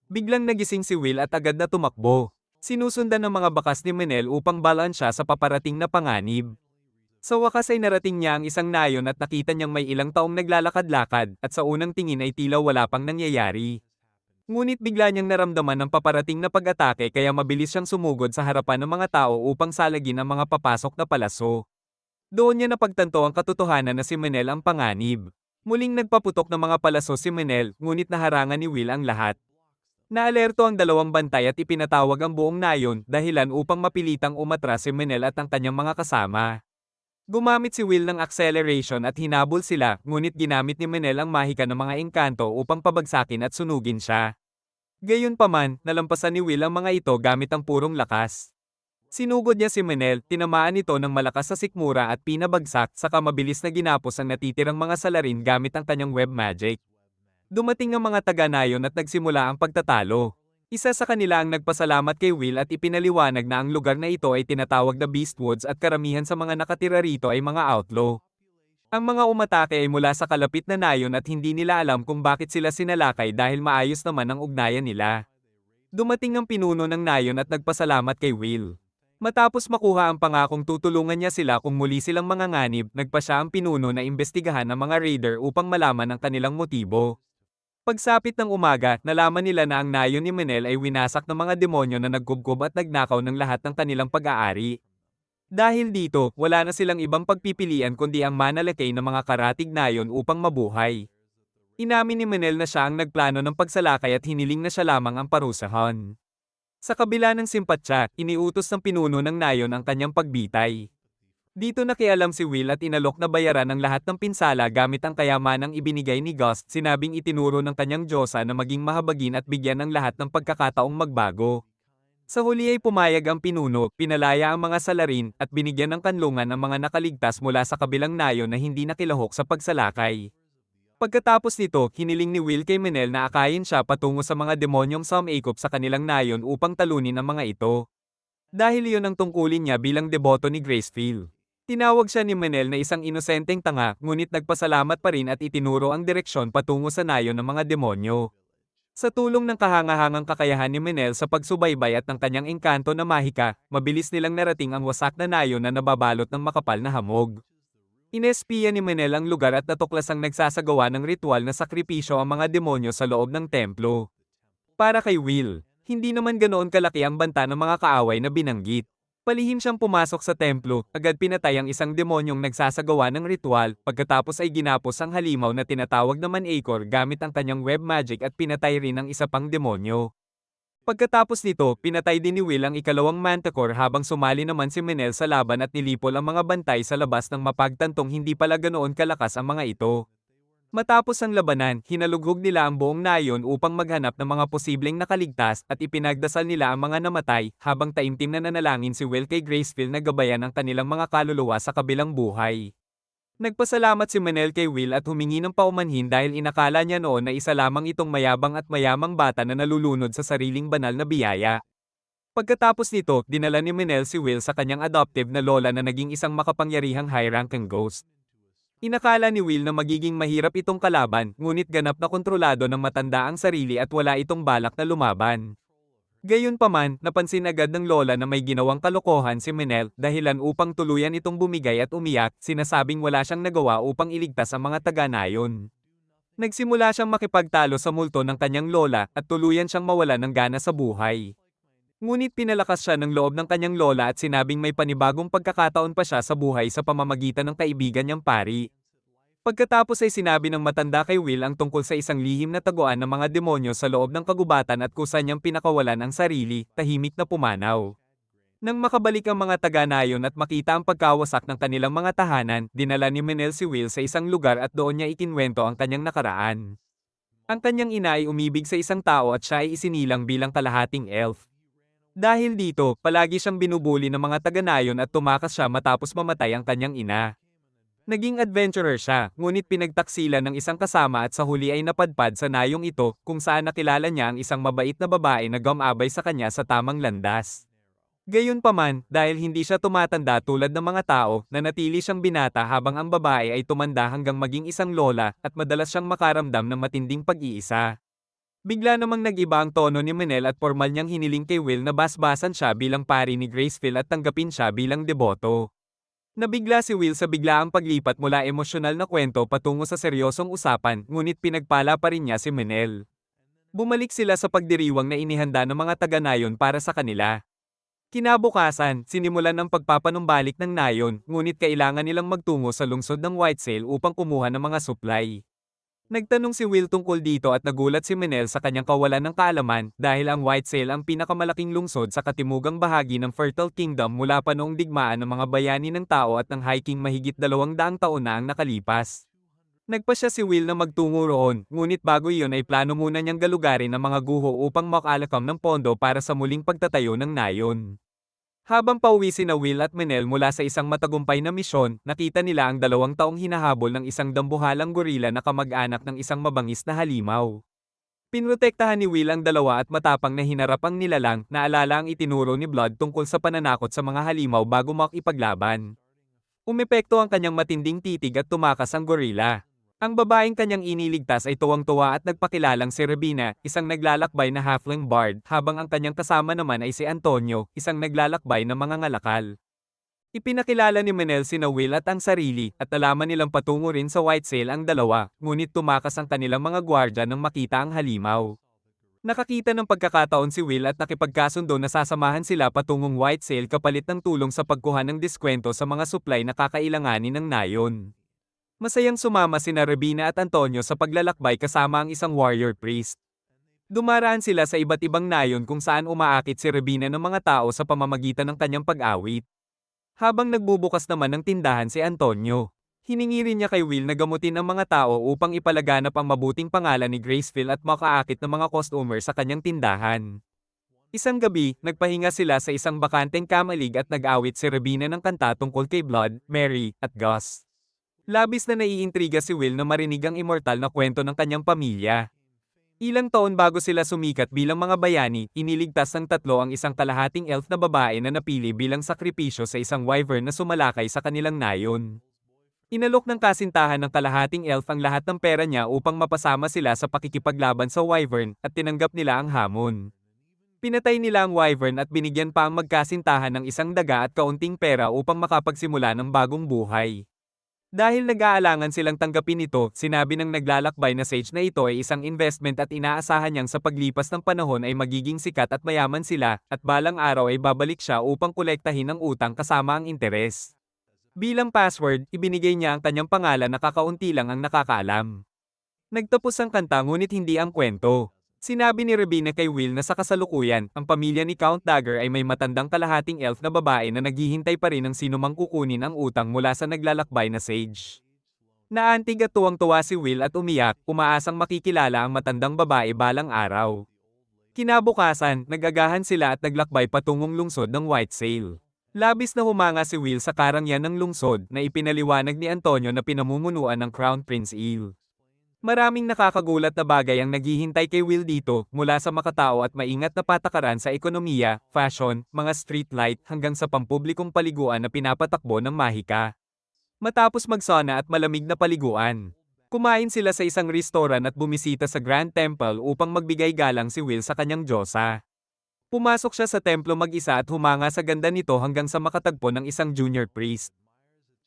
Biglang nagising si Will at agad na tumakbo. Sinusundan ng mga bakas ni Menel upang balaan siya sa paparating na panganib. Sa wakas ay narating niya ang isang nayon at nakita niyang may ilang taong naglalakad-lakad at sa unang tingin ay tila wala pang nangyayari. Ngunit bigla niyang naramdaman ang paparating na pag-atake kaya mabilis siyang sumugod sa harapan ng mga tao upang salagin ang mga papasok na palaso. Doon niya napagtanto ang katotohanan na si Menel ang panganib. Muling nagpaputok ng mga palaso si Menel, ngunit naharangan ni Will ang lahat. Naalerto ang dalawang bantay at ipinatawag ang buong nayon dahilan upang mapilitang umatras si Menel at ang kanyang mga kasama. Gumamit si Will ng acceleration at hinabol sila, ngunit ginamit ni Menel ang mahika ng mga engkanto upang pabagsakin at sunugin siya. Gayunpaman, nalampasan ni Will ang mga ito gamit ang purong lakas. Sinugod niya si Menel, tinamaan ito ng malakas sa sikmura at pinabagsak, saka mabilis na ginapos ang natitirang mga salarin gamit ang kanyang web magic. Dumating ang mga taga-nayon at nagsimula ang pagtatalo. Isa sa kanila ang nagpasalamat kay Will at ipinaliwanag na ang lugar na ito ay tinatawag na Beastwoods at karamihan sa mga nakatira rito ay mga outlaw. Ang mga umatake ay mula sa kalapit na nayon at hindi nila alam kung bakit sila sinalakay dahil maayos naman ang ugnayan nila. Dumating ang pinuno ng nayon at nagpasalamat kay Will. Matapos makuha ang pangakong tutulungan niya sila kung muli silang manganganib, nagpa siya ang pinuno na imbestigahan ang mga raider upang malaman ang kanilang motibo. Pagsapit ng umaga, nalaman nila na ang nayon ni Menel ay winasak ng mga demonyo na nagkubkob at nagnakaw ng lahat ng kanilang pag-aari. Dahil dito, wala na silang ibang pagpipilian kundi ang manalakay ng mga karatig nayon upang mabuhay. Inamin ni Menel na siya ang nagplano ng pagsalakay at hiniling na siya lamang ang parusahan. Sa kabila ng simpatya, iniutos ng pinuno ng nayon ang kanyang pagbitay. Dito nakialam si Will at inalok na bayaran ang lahat ng pinsala gamit ang kayamanang ibinigay ni Gust, sinabing itinuro ng kanyang Diyosa na maging mahabagin at bigyan ng lahat ng pagkakataong magbago. Sa huli ay pumayag ang pinuno, pinalaya ang mga salarin, at binigyan ng kanlungan ang mga nakaligtas mula sa kabilang nayon na hindi nakilahok sa pagsalakay. Pagkatapos nito, hiniling ni Will kay Menel na akayin siya patungo sa mga demonyong sumaikop sa kanilang nayon upang talunin ang mga ito. Dahil iyon ang tungkulin niya bilang deboto ni Gracefield. Tinawag siya ni Menel na isang inosenteng tanga, ngunit nagpasalamat pa rin at itinuro ang direksyon patungo sa nayon ng mga demonyo. Sa tulong ng kahangahangang kakayahan ni Menel sa pagsubaybay at ng kanyang engkanto na mahika, mabilis nilang narating ang wasak na nayon na nababalot ng makapal na hamog. Inespiya ni Menel ang lugar at natuklasang nagsasagawa ng ritual na sakripisyo ang mga demonyo sa loob ng templo. Para kay Will, hindi naman ganoon kalaki ang banta ng mga kaaway na binanggit. Palihim siyang pumasok sa templo, agad pinatay ang isang demonyong nagsasagawa ng ritual, pagkatapos ay ginapos ang halimaw na tinatawag na Manacor gamit ang kanyang web magic at pinatay rin ang isa pang demonyo. Pagkatapos nito, pinatay din ni Will ang ikalawang Manticore habang sumali naman si Menel sa laban at nilipol ang mga bantay sa labas ng mapagtantong hindi pala ganoon kalakas ang mga ito. Matapos ang labanan, hinalughog nila ang buong nayon upang maghanap ng mga posibleng nakaligtas at ipinagdasal nila ang mga namatay, habang taimtim na nanalangin si Will kay Gracefield na gabayan ang kanilang mga kaluluwa sa kabilang buhay. Nagpasalamat si Menel kay Will at humingi ng paumanhin dahil inakala niya noon na isa lamang itong mayabang at mayamang bata na nalulunod sa sariling banal na biyaya. Pagkatapos nito, dinala ni Menel si Will sa kanyang adoptive na lola na naging isang makapangyarihang high-ranking ghost. Inakala ni Will na magiging mahirap itong kalaban, ngunit ganap na kontrolado ng matanda ang sarili at wala itong balak na lumaban. Gayunpaman, napansin agad ng lola na may ginawang kalokohan si Menel, dahilan upang tuluyan itong bumigay at umiyak, sinasabing wala siyang nagawa upang iligtas ang mga taga-nayon. Nagsimula siyang makipagtalo sa multo ng kanyang lola at tuluyan siyang mawala ng gana sa buhay. Ngunit pinalakas siya ng loob ng kanyang lola at sinabing may panibagong pagkakataon pa siya sa buhay sa pamamagitan ng kaibigan niyang pari. Pagkatapos ay sinabi ng matanda kay Will ang tungkol sa isang lihim na taguan ng mga demonyo sa loob ng kagubatan at kusa niyang pinakawalan ang sarili, tahimik na pumanaw. Nang makabalik ang mga taga-nayon at makita ang pagkawasak ng kanilang mga tahanan, dinala ni Menel si Will sa isang lugar at doon niya ikinwento ang kanyang nakaraan. Ang kanyang ina ay umibig sa isang tao at siya ay isinilang bilang kalahating elf. Dahil dito, palagi siyang binubuli ng mga taga-nayon at tumakas siya matapos mamatay ang kanyang ina. Naging adventurer siya, ngunit pinagtaksilan ng isang kasama at sa huli ay napadpad sa nayong ito, kung saan nakilala niya ang isang mabait na babae na gumabay sa kanya sa tamang landas. Gayunpaman, dahil hindi siya tumatanda tulad ng mga tao, nanatili siyang binata habang ang babae ay tumanda hanggang maging isang lola at madalas siyang makaramdam ng matinding pag-iisa. Bigla namang nag-iba ang tono ni Manel at formal niyang hiniling kay Will na basbasan siya bilang pari ni Graceville at tanggapin siya bilang deboto. Nabigla si Will sa biglaang paglipat mula emosyonal na kwento patungo sa seryosong usapan, ngunit pinagpala pa rin niya si Manel. Bumalik sila sa pagdiriwang na inihanda ng mga taga-nayon para sa kanila. Kinabukasan, sinimulan ang pagpapanumbalik ng nayon, ngunit kailangan nilang magtungo sa lungsod ng Whitesale upang kumuha ng mga supply. Nagtanong si Will tungkol dito at nagulat si Manel sa kanyang kawalan ng kaalaman dahil ang Whitesale ang pinakamalaking lungsod sa katimugang bahagi ng Fertile Kingdom mula pa noong digmaan ng mga bayani ng tao at ng hiking mahigit 200 taon na ang nakalipas. Nagpasya si Will na magtungo roon, ngunit bago iyon ay plano muna niyang galugarin ang mga guho upang makalakam ng pondo para sa muling pagtatayo ng nayon. Habang pauwi sina Will at Manel mula sa isang matagumpay na misyon, nakita nila ang 2 taong hinahabol ng isang dambuhalang gorila na kamag-anak ng isang mabangis na halimaw. Pinrotektahan ni Will ang dalawa at matapang na hinarap ang nilalang, naalala ang itinuro ni Blood tungkol sa pananakot sa mga halimaw bago makipaglaban. Umepekto ang kanyang matinding titig at tumakas ang gorila. Ang babaeng kanyang iniligtas ay tuwang-tuwa at nagpakilalang si Rebina, isang naglalakbay na halfling bard, habang ang kanyang kasama naman ay si Antonio, isang naglalakbay na mga ngalakal. Ipinakilala ni Manel sina Will at ang sarili, at nalaman nilang patungo rin sa Whitesale ang dalawa, ngunit tumakas ang kanilang mga gwardya nang makita ang halimaw. Nakakita ng pagkakataon si Will at nakipagkasundo na sasamahan sila patungong Whitesale kapalit ng tulong sa pagkuha ng diskwento sa mga supply na kakailanganin ng nayon. Masayang sumama sina Rebina at Antonio sa paglalakbay kasama ang isang warrior priest. Dumaraan sila sa iba't ibang nayon kung saan umaakit si Rebina ng mga tao sa pamamagitan ng kanyang pag-awit. Habang nagbubukas naman ng tindahan si Antonio, hiningi rin niya kay Will na gamutin ang mga tao upang ipalaganap ang mabuting pangalan ni Graceville at makaakit ng mga customer sa kanyang tindahan. Isang gabi, nagpahinga sila sa isang bakanteng kamalig at nag-awit si Rebina ng kanta tungkol kay Blood, Mary, at Gus. Labis na naiintriga si Will na marinig ang immortal na kwento ng kanyang pamilya. Ilang taon bago sila sumikat bilang mga bayani, iniligtas ng 3 ang isang kalahating elf na babae na napili bilang sakripisyo sa isang wyvern na sumalakay sa kanilang nayon. Inalok ng kasintahan ng kalahating elf ang lahat ng pera niya upang mapasama sila sa pakikipaglaban sa wyvern at tinanggap nila ang hamon. Pinatay nila ang wyvern at binigyan pa ang magkasintahan ng isang daga at kaunting pera upang makapagsimula ng bagong buhay. Dahil nag-aalangan silang tanggapin ito, sinabi ng naglalakbay na sage na ito ay isang investment at inaasahan niyang sa paglipas ng panahon ay magiging sikat at mayaman sila, at balang araw ay babalik siya upang kolektahin ang utang kasama ang interes. Bilang password, ibinigay niya ang kanyang pangalan na kakaunti lang ang nakakaalam. Nagtapos ang kanta ngunit hindi ang kwento. Sinabi ni Rebina kay Will na sa kasalukuyan, ang pamilya ni Count Dagger ay may matandang kalahating elf na babae na naghihintay pa rin ng sinumang kukunin ang utang mula sa naglalakbay na sage. Naantig at tuwang-tuwa si Will at umiyak, umaasang makikilala ang matandang babae balang araw. Kinabukasan, nagagahan sila at naglakbay patungong lungsod ng Whitesale. Labis na humanga si Will sa karangyan ng lungsod na ipinaliwanag ni Antonio na pinamumunuan ng Crown Prince Eel. Maraming nakakagulat na bagay ang naghihintay kay Will dito, mula sa makatao at maingat na patakaran sa ekonomiya, fashion, mga street light hanggang sa pampublikong paliguan na pinapatakbo ng mahika. Matapos magsana at malamig na paliguan, kumain sila sa isang restoran at bumisita sa Grand Temple upang magbigay galang si Will sa kanyang diyosa. Pumasok siya sa templo mag-isa at humanga sa ganda nito hanggang sa makatagpo ng isang junior priest.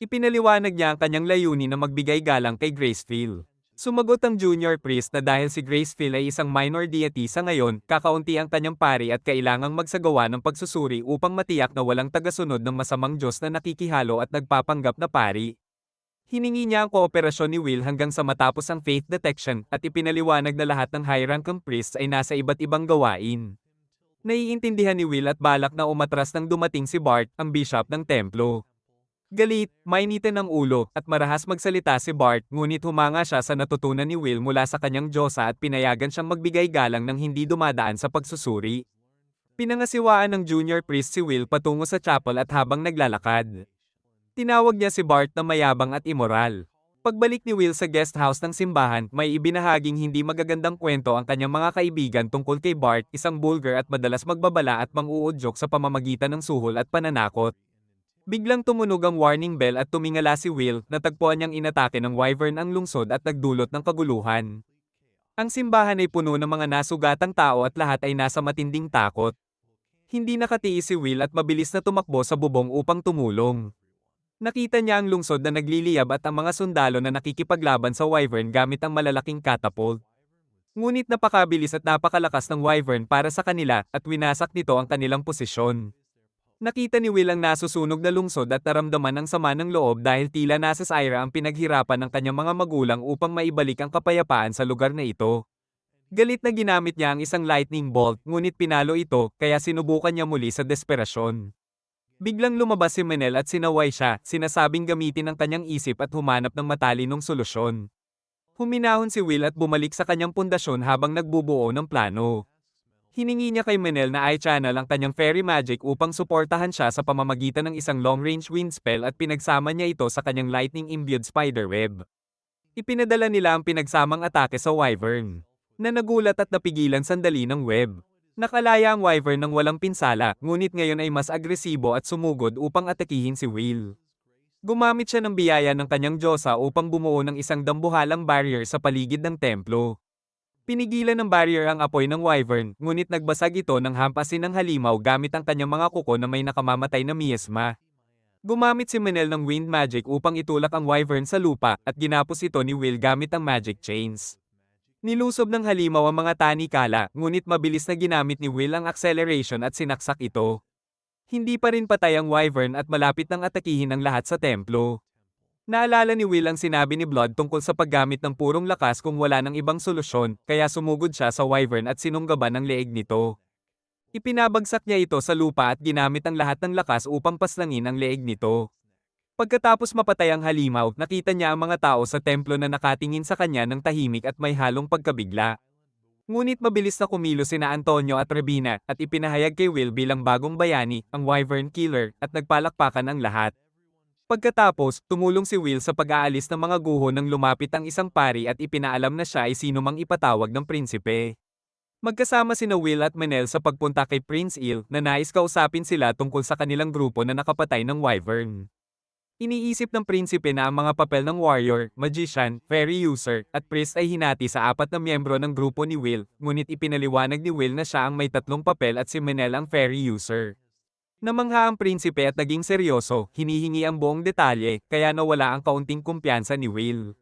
Ipinaliwanag niya ang kanyang layunin na magbigay galang kay Graceville. Sumagot ang junior priest na dahil si Graceville ay isang minor deity sa ngayon, kakaunti ang kanyang pari at kailangang magsagawa ng pagsusuri upang matiyak na walang tagasunod ng masamang Diyos na nakikihalo at nagpapanggap na pari. Hiningi niya ang kooperasyon ni Will hanggang sa matapos ang faith detection at ipinaliwanag na lahat ng high-ranking priests ay nasa iba't ibang gawain. Naiintindihan ni Will at balak na umatras nang dumating si Bart, ang bishop ng templo. Galit, mainitin ang ulo, at marahas magsalita si Bart, ngunit humanga siya sa natutunan ni Will mula sa kanyang diyosa at pinayagan siyang magbigay galang nang hindi dumadaan sa pagsusuri. Pinangasiwaan ng junior priest si Will patungo sa chapel at habang naglalakad, tinawag niya si Bart na mayabang at immoral. Pagbalik ni Will sa guest house ng simbahan, may ibinahaging hindi magagandang kwento ang kanyang mga kaibigan tungkol kay Bart, isang bulgar at madalas magbabala at mang-uudyok sa pamamagitan ng suhol at pananakot. Biglang tumunog ang warning bell at tumingala si Will, natagpuan niyang inatake ng wyvern ang lungsod at nagdulot ng kaguluhan. Ang simbahan ay puno ng mga nasugatang tao at lahat ay nasa matinding takot. Hindi nakatiis si Will at mabilis na tumakbo sa bubong upang tumulong. Nakita niya ang lungsod na nagliliyab at ang mga sundalo na nakikipaglaban sa wyvern gamit ang malalaking catapult. Ngunit napakabilis at napakalakas ng wyvern para sa kanila at winasak nito ang kanilang posisyon. Nakita ni Will ang nasusunog na lungsod at naramdaman ang sama ng loob dahil tila nasa Syra ang pinaghirapan ng kanyang mga magulang upang maibalik ang kapayapaan sa lugar na ito. Galit na ginamit niya ang isang lightning bolt ngunit pinalo ito kaya sinubukan niya muli sa desperasyon. Biglang lumabas si Manel at sinaway siya, sinasabing gamitin ang kanyang isip at humanap ng matalinong solusyon. Huminahon si Will at bumalik sa kanyang pundasyon habang nagbubuo ng plano. Hiningi niya kay Manel na i-channel ang kanyang fairy magic upang suportahan siya sa pamamagitan ng isang long-range wind spell at pinagsama niya ito sa kanyang lightning-imbued spiderweb. Ipinadala nila ang pinagsamang atake sa wyvern, na nagulat at napigilan sandali ng web. Nakalaya ang wyvern ng walang pinsala, ngunit ngayon ay mas agresibo at sumugod upang atakihin si Will. Gumamit siya ng biyaya ng kanyang diyosa upang bumuo ng isang dambuhalang barrier sa paligid ng templo. Pinigilan ng barrier ang apoy ng wyvern, ngunit nagbasag ito ng hampasin ng halimaw gamit ang kanyang mga kuko na may nakamamatay na miasma. Gumamit si Manel ng wind magic upang itulak ang wyvern sa lupa, at ginapos ito ni Will gamit ang magic chains. Nilusob ng halimaw ang mga tanikala, ngunit mabilis na ginamit ni Will ang acceleration at sinaksak ito. Hindi pa rin patay ang wyvern at malapit nang atakihin ang lahat sa templo. Naalala ni Will ang sinabi ni Blood tungkol sa paggamit ng purong lakas kung wala ng ibang solusyon, kaya sumugod siya sa wyvern at sinunggaban ang leeg nito. Ipinabagsak niya ito sa lupa at ginamit ang lahat ng lakas upang paslangin ang leeg nito. Pagkatapos mapatay ang halimaw, nakita niya ang mga tao sa templo na nakatingin sa kanya ng tahimik at may halong pagkabigla. Ngunit mabilis na kumilos sina Antonio at Rebina at ipinahayag kay Will bilang bagong bayani, ang wyvern killer, at nagpalakpakan ang lahat. Pagkatapos, tumulong si Will sa pag-aalis ng mga guho nang lumapit ang isang pari at ipinaalam na siya ay sino mang ipatawag ng prinsipe. Magkasama sina Will at Manel sa pagpunta kay Prince Il na nais kausapin sila tungkol sa kanilang grupo na nakapatay ng wyvern. Iniisip ng prinsipe na ang mga papel ng warrior, magician, fairy user, at priest ay hinati sa 4 na miyembro ng grupo ni Will, ngunit ipinaliwanag ni Will na siya ang may 3 papel at si Manel ang fairy user. Namangha ang prinsipe at naging seryoso, hinihingi ang buong detalye, kaya nawala ang kaunting kumpiyansa ni Will.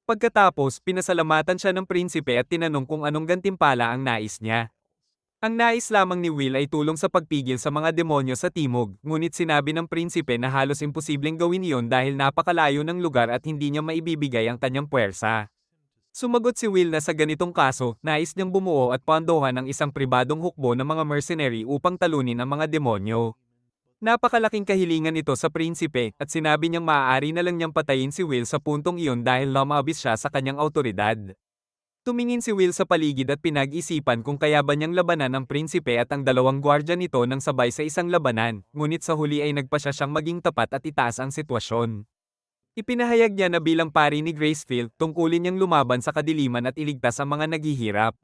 Pagkatapos, pinasalamatan siya ng prinsipe at tinanong kung anong gantimpala ang nais niya. Ang nais lamang ni Will ay tulong sa pagpigil sa mga demonyo sa timog, ngunit sinabi ng prinsipe na halos imposibleng gawin iyon dahil napakalayo ng lugar at hindi niya maibibigay ang kanyang puwersa. Sumagot si Will na sa ganitong kaso, nais niyang bumuo at pondohan ang isang pribadong hukbo ng mga mercenary upang talunin ang mga demonyo. Napakalaking kahilingan ito sa prinsipe, at sinabi niyang maaari na lang niyang patayin si Will sa puntong iyon dahil lumabis siya sa kanyang autoridad. Tumingin si Will sa paligid at pinag-isipan kung kaya ba niyang labanan ang prinsipe at ang 2 gwardya nito nang sabay sa isang labanan, ngunit sa huli ay nagpasya siyang maging tapat at itaas ang sitwasyon. Ipinahayag niya na bilang pari ni Gracefield, tungkulin niyang lumaban sa kadiliman at iligtas ang mga naghihirap.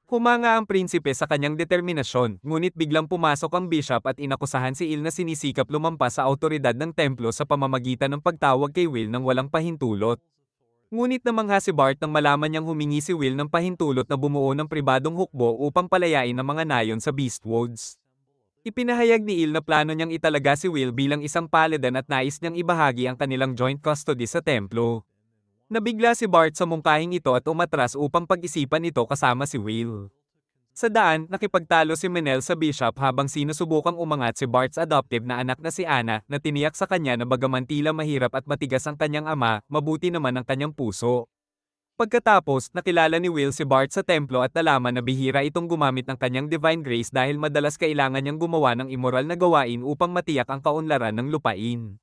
Humanga ang prinsipe sa kanyang determinasyon, ngunit biglang pumasok ang bishop at inakusahan si Il na sinisikap lumampas sa autoridad ng templo sa pamamagitan ng pagtawag kay Will ng walang pahintulot. Ngunit namangha si Bart nang malaman niyang humingi si Will ng pahintulot na bumuo ng pribadong hukbo upang palayain ang mga nayon sa Beastwoods. Ipinahayag ni Il na plano niyang italaga si Will bilang isang paladin at nais niyang ibahagi ang kanilang joint custody sa templo. Nabigla si Bart sa mungkahing ito at umatras upang pag-isipan ito kasama si Will. Sa daan, nakipagtalo si Manel sa bishop habang sinusubukang umangat si Bart's adoptive na anak na si Anna, na tiniyak sa kanya na bagaman tila mahirap at matigas ang kanyang ama, mabuti naman ang kanyang puso. Pagkatapos, nakilala ni Will si Bart sa templo at nalaman na bihira itong gumamit ng kanyang divine grace dahil madalas kailangan niyang gumawa ng immoral na gawain upang matiyak ang kaunlaran ng lupain.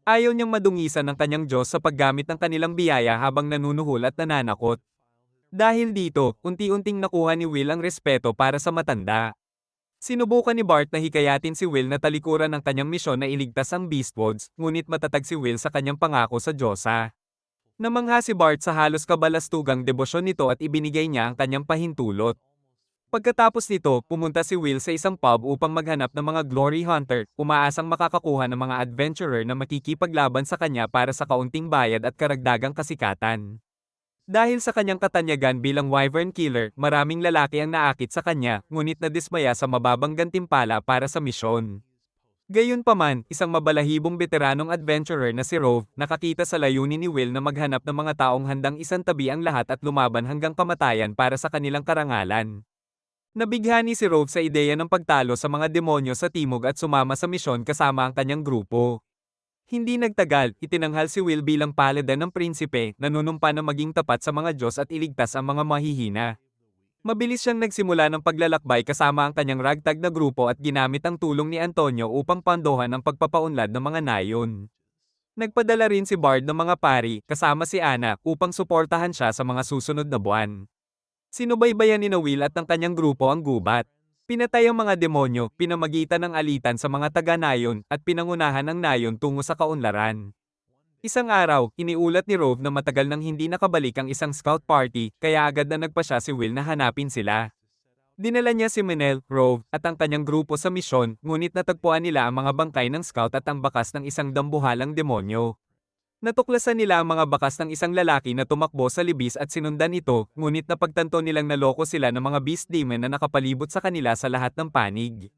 Ayaw niyang madungisan ng kanyang Diyos sa paggamit ng kanilang biyaya habang nanunuhol at nananakot. Dahil dito, unti-unting nakuha ni Will ang respeto para sa matanda. Sinubukan ni Bart na hikayatin si Will na talikuran ang kanyang misyon na iligtas ang Beastwoods, ngunit matatag si Will sa kanyang pangako sa Diyosa. Namangha si Bart sa halos kabalastugang debosyon nito at ibinigay niya ang kanyang pahintulot. Pagkatapos nito, pumunta si Will sa isang pub upang maghanap ng mga glory hunter, umaasang makakakuha ng mga adventurer na makikipaglaban sa kanya para sa kaunting bayad at karagdagang kasikatan. Dahil sa kanyang katanyagan bilang wyvern killer, maraming lalaki ang naakit sa kanya, ngunit nadismaya sa mababang gantimpala para sa misyon. Gayunpaman, isang mabalahibong veteranong adventurer na si Rove, nakakita sa layunin ni Will na maghanap ng mga taong handang isantabi ang lahat at lumaban hanggang kamatayan para sa kanilang karangalan. Nabighani si Rove sa ideya ng pagtalo sa mga demonyo sa timog at sumama sa misyon kasama ang kanyang grupo. Hindi nagtagal, itinanghal si Will bilang paladin ng prinsipe, nanunumpa na maging tapat sa mga Diyos at iligtas ang mga mahihina. Mabilis siyang nagsimula ng paglalakbay kasama ang kanyang ragtag na grupo at ginamit ang tulong ni Antonio upang pandohan ang pagpapaunlad ng mga nayon. Nagpadala rin si Bard ng mga pari, kasama si Anna, upang suportahan siya sa mga susunod na buwan. Sinubaybayan ni Will at ng kanyang grupo ang gubat. Pinatay ang mga demonyo, pinamagitan ng alitan sa mga taga-nayon, at pinangunahan ang nayon tungo sa kaunlaran. Isang araw, iniulat ni Rove na matagal nang hindi nakabalik ang isang scout party, kaya agad na nagpasya si Will na hanapin sila. Dinala niya si Menel, Rove, at ang kanyang grupo sa misyon, ngunit natagpuan nila ang mga bangkay ng scout at ang bakas ng isang dambuhalang demonyo. Natuklasan nila ang mga bakas ng isang lalaki na tumakbo sa libis at sinundan ito, ngunit napagtanto nilang naloko sila ng mga beast demon na nakapalibot sa kanila sa lahat ng panig.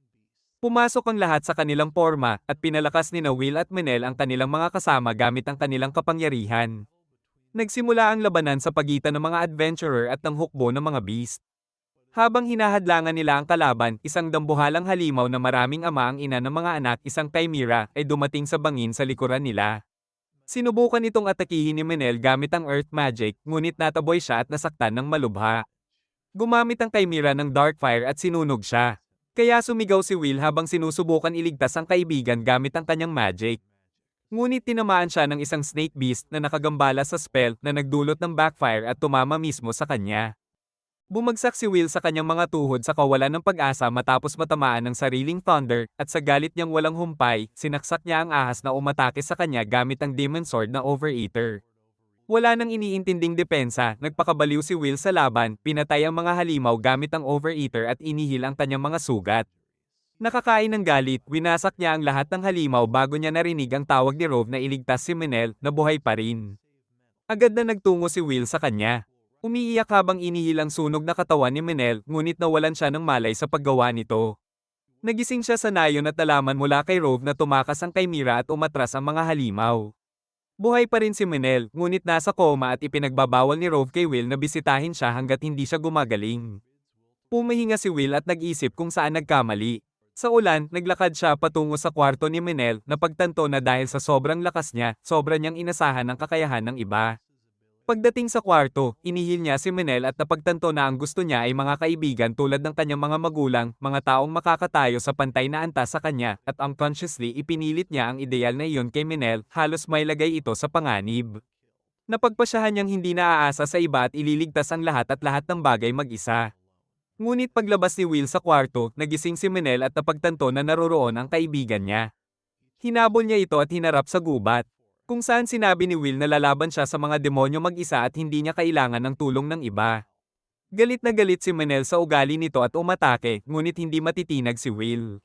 Pumasok ang lahat sa kanilang porma, at pinalakas ni Will at Menel ang kanilang mga kasama gamit ang kanilang kapangyarihan. Nagsimula ang labanan sa pagitan ng mga adventurer at ng hukbo ng mga beast. Habang hinahadlangan nila ang kalaban, isang dambuhalang halimaw na maraming ama ang ina ng mga anak, isang chimera, ay dumating sa bangin sa likuran nila. Sinubukan itong atakihin ni Menel gamit ang earth magic, ngunit nataboy siya at nasaktan ng malubha. Gumamit ang chimera ng dark fire at sinunog siya. Kaya sumigaw si Will habang sinusubukan iligtas ang kaibigan gamit ang kanyang magic. Ngunit tinamaan siya ng isang snake beast na nakagambala sa spell na nagdulot ng backfire at tumama mismo sa kanya. Bumagsak si Will sa kanyang mga tuhod sa kawalan ng pag-asa matapos matamaan ng sariling thunder, at sa galit niyang walang humpay, sinaksak niya ang ahas na umatake sa kanya gamit ang demon sword na Overeater. Wala nang iniintinding depensa, nagpakabaliw si Will sa laban, pinatay ang mga halimaw gamit ang Overeater at inihil ang kanyang mga sugat. Nakakain ng galit, winasak niya ang lahat ng halimaw bago niya narinig ang tawag ni Rove na iligtas si Menel, na buhay pa rin. Agad na nagtungo si Will sa kanya. Umiiyak habang inihil ang sunog na katawan ni Menel, ngunit nawalan siya ng malay sa paggawa nito. Nagising siya sa nayon at nalaman mula kay Rove na tumakas ang chimera at umatras ang mga halimaw. Buhay pa rin si Menel, ngunit nasa coma at ipinagbabawal ni Rove kay Will na bisitahin siya hanggat hindi siya gumagaling. Pumahinga si Will at nag-isip kung saan nagkamali. Sa ulan, naglakad siya patungo sa kwarto ni Menel, na pagtanto na dahil sa sobrang lakas niya, sobra niyang inasahan ang kakayahan ng iba. Pagdating sa kwarto, inihil niya si Menel at napagtanto na ang gusto niya ay mga kaibigan tulad ng kanyang mga magulang, mga taong makakatayo sa pantay na antas sa kanya, at unconsciously ipinilit niya ang ideal na iyon kay Menel, halos may lagay ito sa panganib. Napagpasyahan niyang hindi naaasa sa iba at ililigtas ang lahat ng bagay mag-isa. Ngunit paglabas ni Will sa kwarto, nagising si Menel at napagtanto na naroroon ang kaibigan niya. Hinabol niya ito at hinarap sa gubat. Kung saan sinabi ni Will na lalaban siya sa mga demonyo mag-isa at hindi niya kailangan ng tulong ng iba. Galit na galit si Menel sa ugali nito at umatake, ngunit hindi matitinag si Will.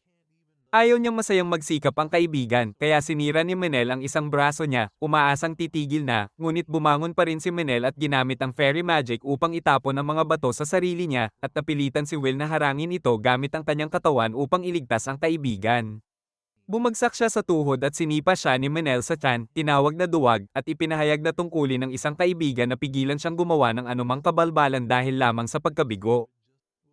Ayaw niyang masayang magsikap ang kaibigan, kaya sinira ni Menel ang isang braso niya, umaasang titigil na, ngunit bumangon pa rin si Menel at ginamit ang fairy magic upang itapon ang mga bato sa sarili niya, at napilitan si Will na harangin ito gamit ang kanyang katawan upang iligtas ang kaibigan. Bumagsak siya sa tuhod at sinipa siya ni Menel sa tiyan, tinawag na duwag, at ipinahayag na tungkulin ng isang kaibigan na pigilan siyang gumawa ng anumang kabalbalan dahil lamang sa pagkabigo.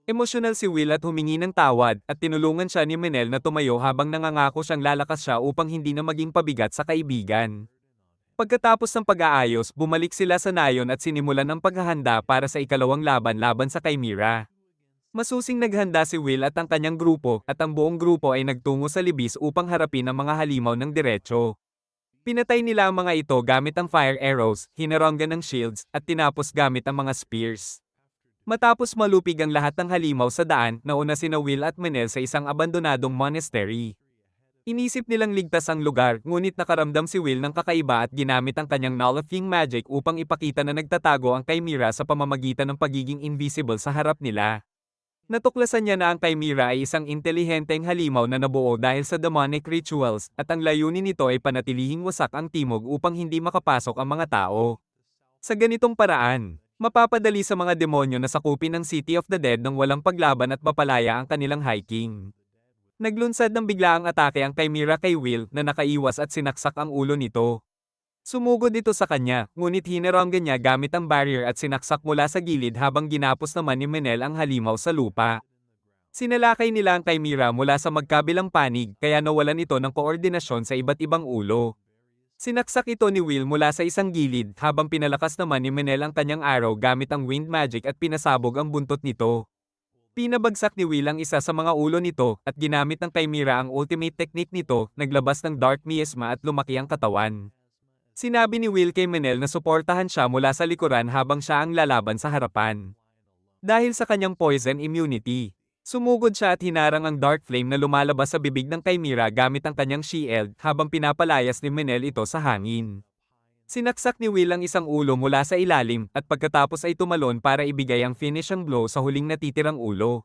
Emosyonal si Will at humingi ng tawad, at tinulungan siya ni Menel na tumayo habang nangangako siyang lalakas siya upang hindi na maging pabigat sa kaibigan. Pagkatapos ng pag-aayos, bumalik sila sa nayon at sinimulan ang paghahanda para sa ikalawang laban laban sa Chimera. Masusing naghanda si Will at ang kanyang grupo, at ang buong grupo ay nagtungo sa libis upang harapin ang mga halimaw ng diretso. Pinatay nila ang mga ito gamit ang fire arrows, hinaronggan ng shields, at tinapos gamit ang mga spears. Matapos malupig ang lahat ng halimaw sa daan, nauna sina Will at Menel sa isang abandonadong monastery. Inisip nilang ligtas ang lugar, ngunit nakaramdam si Will ng kakaiba at ginamit ang kanyang nullifying magic upang ipakita na nagtatago ang Chimera sa pamamagitan ng pagiging invisible sa harap nila. Natuklasan niya na ang Chimera ay isang intelihenteng halimaw na nabuo dahil sa demonic rituals, at ang layunin nito ay panatilihing wasak ang timog upang hindi makapasok ang mga tao. Sa ganitong paraan, mapapadali sa mga demonyo na sakupin ang City of the Dead nang walang paglaban at mapalaya ang kanilang hiking. Naglunsad ng biglaang atake ang Chimera kay Will na nakaiwas at sinaksak ang ulo nito. Sumugod ito sa kanya, ngunit hinaranggan niya gamit ang barrier at sinaksak mula sa gilid habang ginapos naman ni Menel ang halimaw sa lupa. Sinalakay nila ang Chimera mula sa magkabilang panig kaya nawalan ito ng koordinasyon sa iba't ibang ulo. Sinaksak ito ni Will mula sa isang gilid habang pinalakas naman ni Menel ang kanyang arrow gamit ang wind magic at pinasabog ang buntot nito. Pinabagsak ni Will ang isa sa mga ulo nito at ginamit ng Chimera ang ultimate technique nito, naglabas ng dark miasma at lumaki ang katawan. Sinabi ni Will kay Menel na suportahan siya mula sa likuran habang siya ang lalaban sa harapan. Dahil sa kanyang poison immunity, sumugod siya at hinarang ang dark flame na lumalabas sa bibig ng Chimera gamit ang kanyang shield habang pinapalayas ni Menel ito sa hangin. Sinaksak ni Will ang isang ulo mula sa ilalim at pagkatapos ay tumalon para ibigay ang finishing blow sa huling natitirang ulo.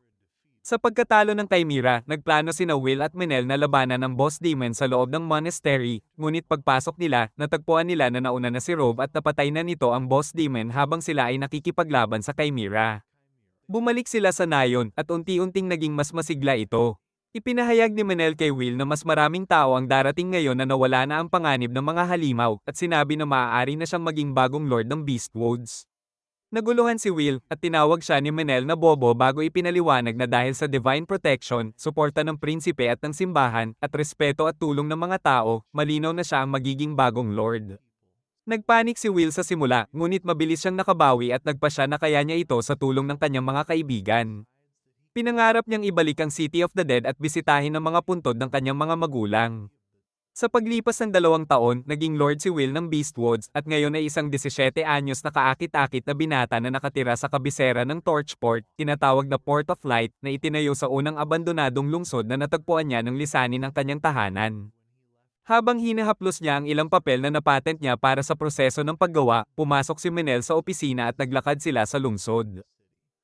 Sa pagkatalo ng Chimera, nagplano sina Will at Menel na labanan ang boss demon sa loob ng monastery, ngunit pagpasok nila, natagpuan nila na nauna na si Rob at napatay na nito ang boss demon habang sila ay nakikipaglaban sa Chimera. Bumalik sila sa nayon at unti-unting naging mas masigla ito. Ipinahayag ni Menel kay Will na mas maraming tao ang darating ngayon na nawala na ang panganib ng mga halimaw at sinabi na maaari na siyang maging bagong Lord ng Beastwoods. Naguluhan si Will at tinawag siya ni Menel na bobo bago ipinaliwanag na dahil sa divine protection, suporta ng prinsipe at ng simbahan, at respeto at tulong ng mga tao, malinaw na siya ang magiging bagong Lord. Nagpanik si Will sa simula, ngunit mabilis siyang nakabawi at nagpasya na kaya niya ito sa tulong ng kanyang mga kaibigan. Pinangarap niyang ibalik ang City of the Dead at bisitahin ang mga puntod ng kanyang mga magulang. Sa paglipas ng 2 taon, naging Lord si Will ng Beastwoods at ngayon ay isang 17 anyos na kaakit-akit na binata na nakatira sa kabisera ng Torchport, tinatawag na Port of Light, na itinayo sa unang abandonadong lungsod na natagpuan niya ng lisanin ng kanyang tahanan. Habang hinahaplos niya ang ilang papel na napatent niya para sa proseso ng paggawa, pumasok si Menel sa opisina at naglakad sila sa lungsod.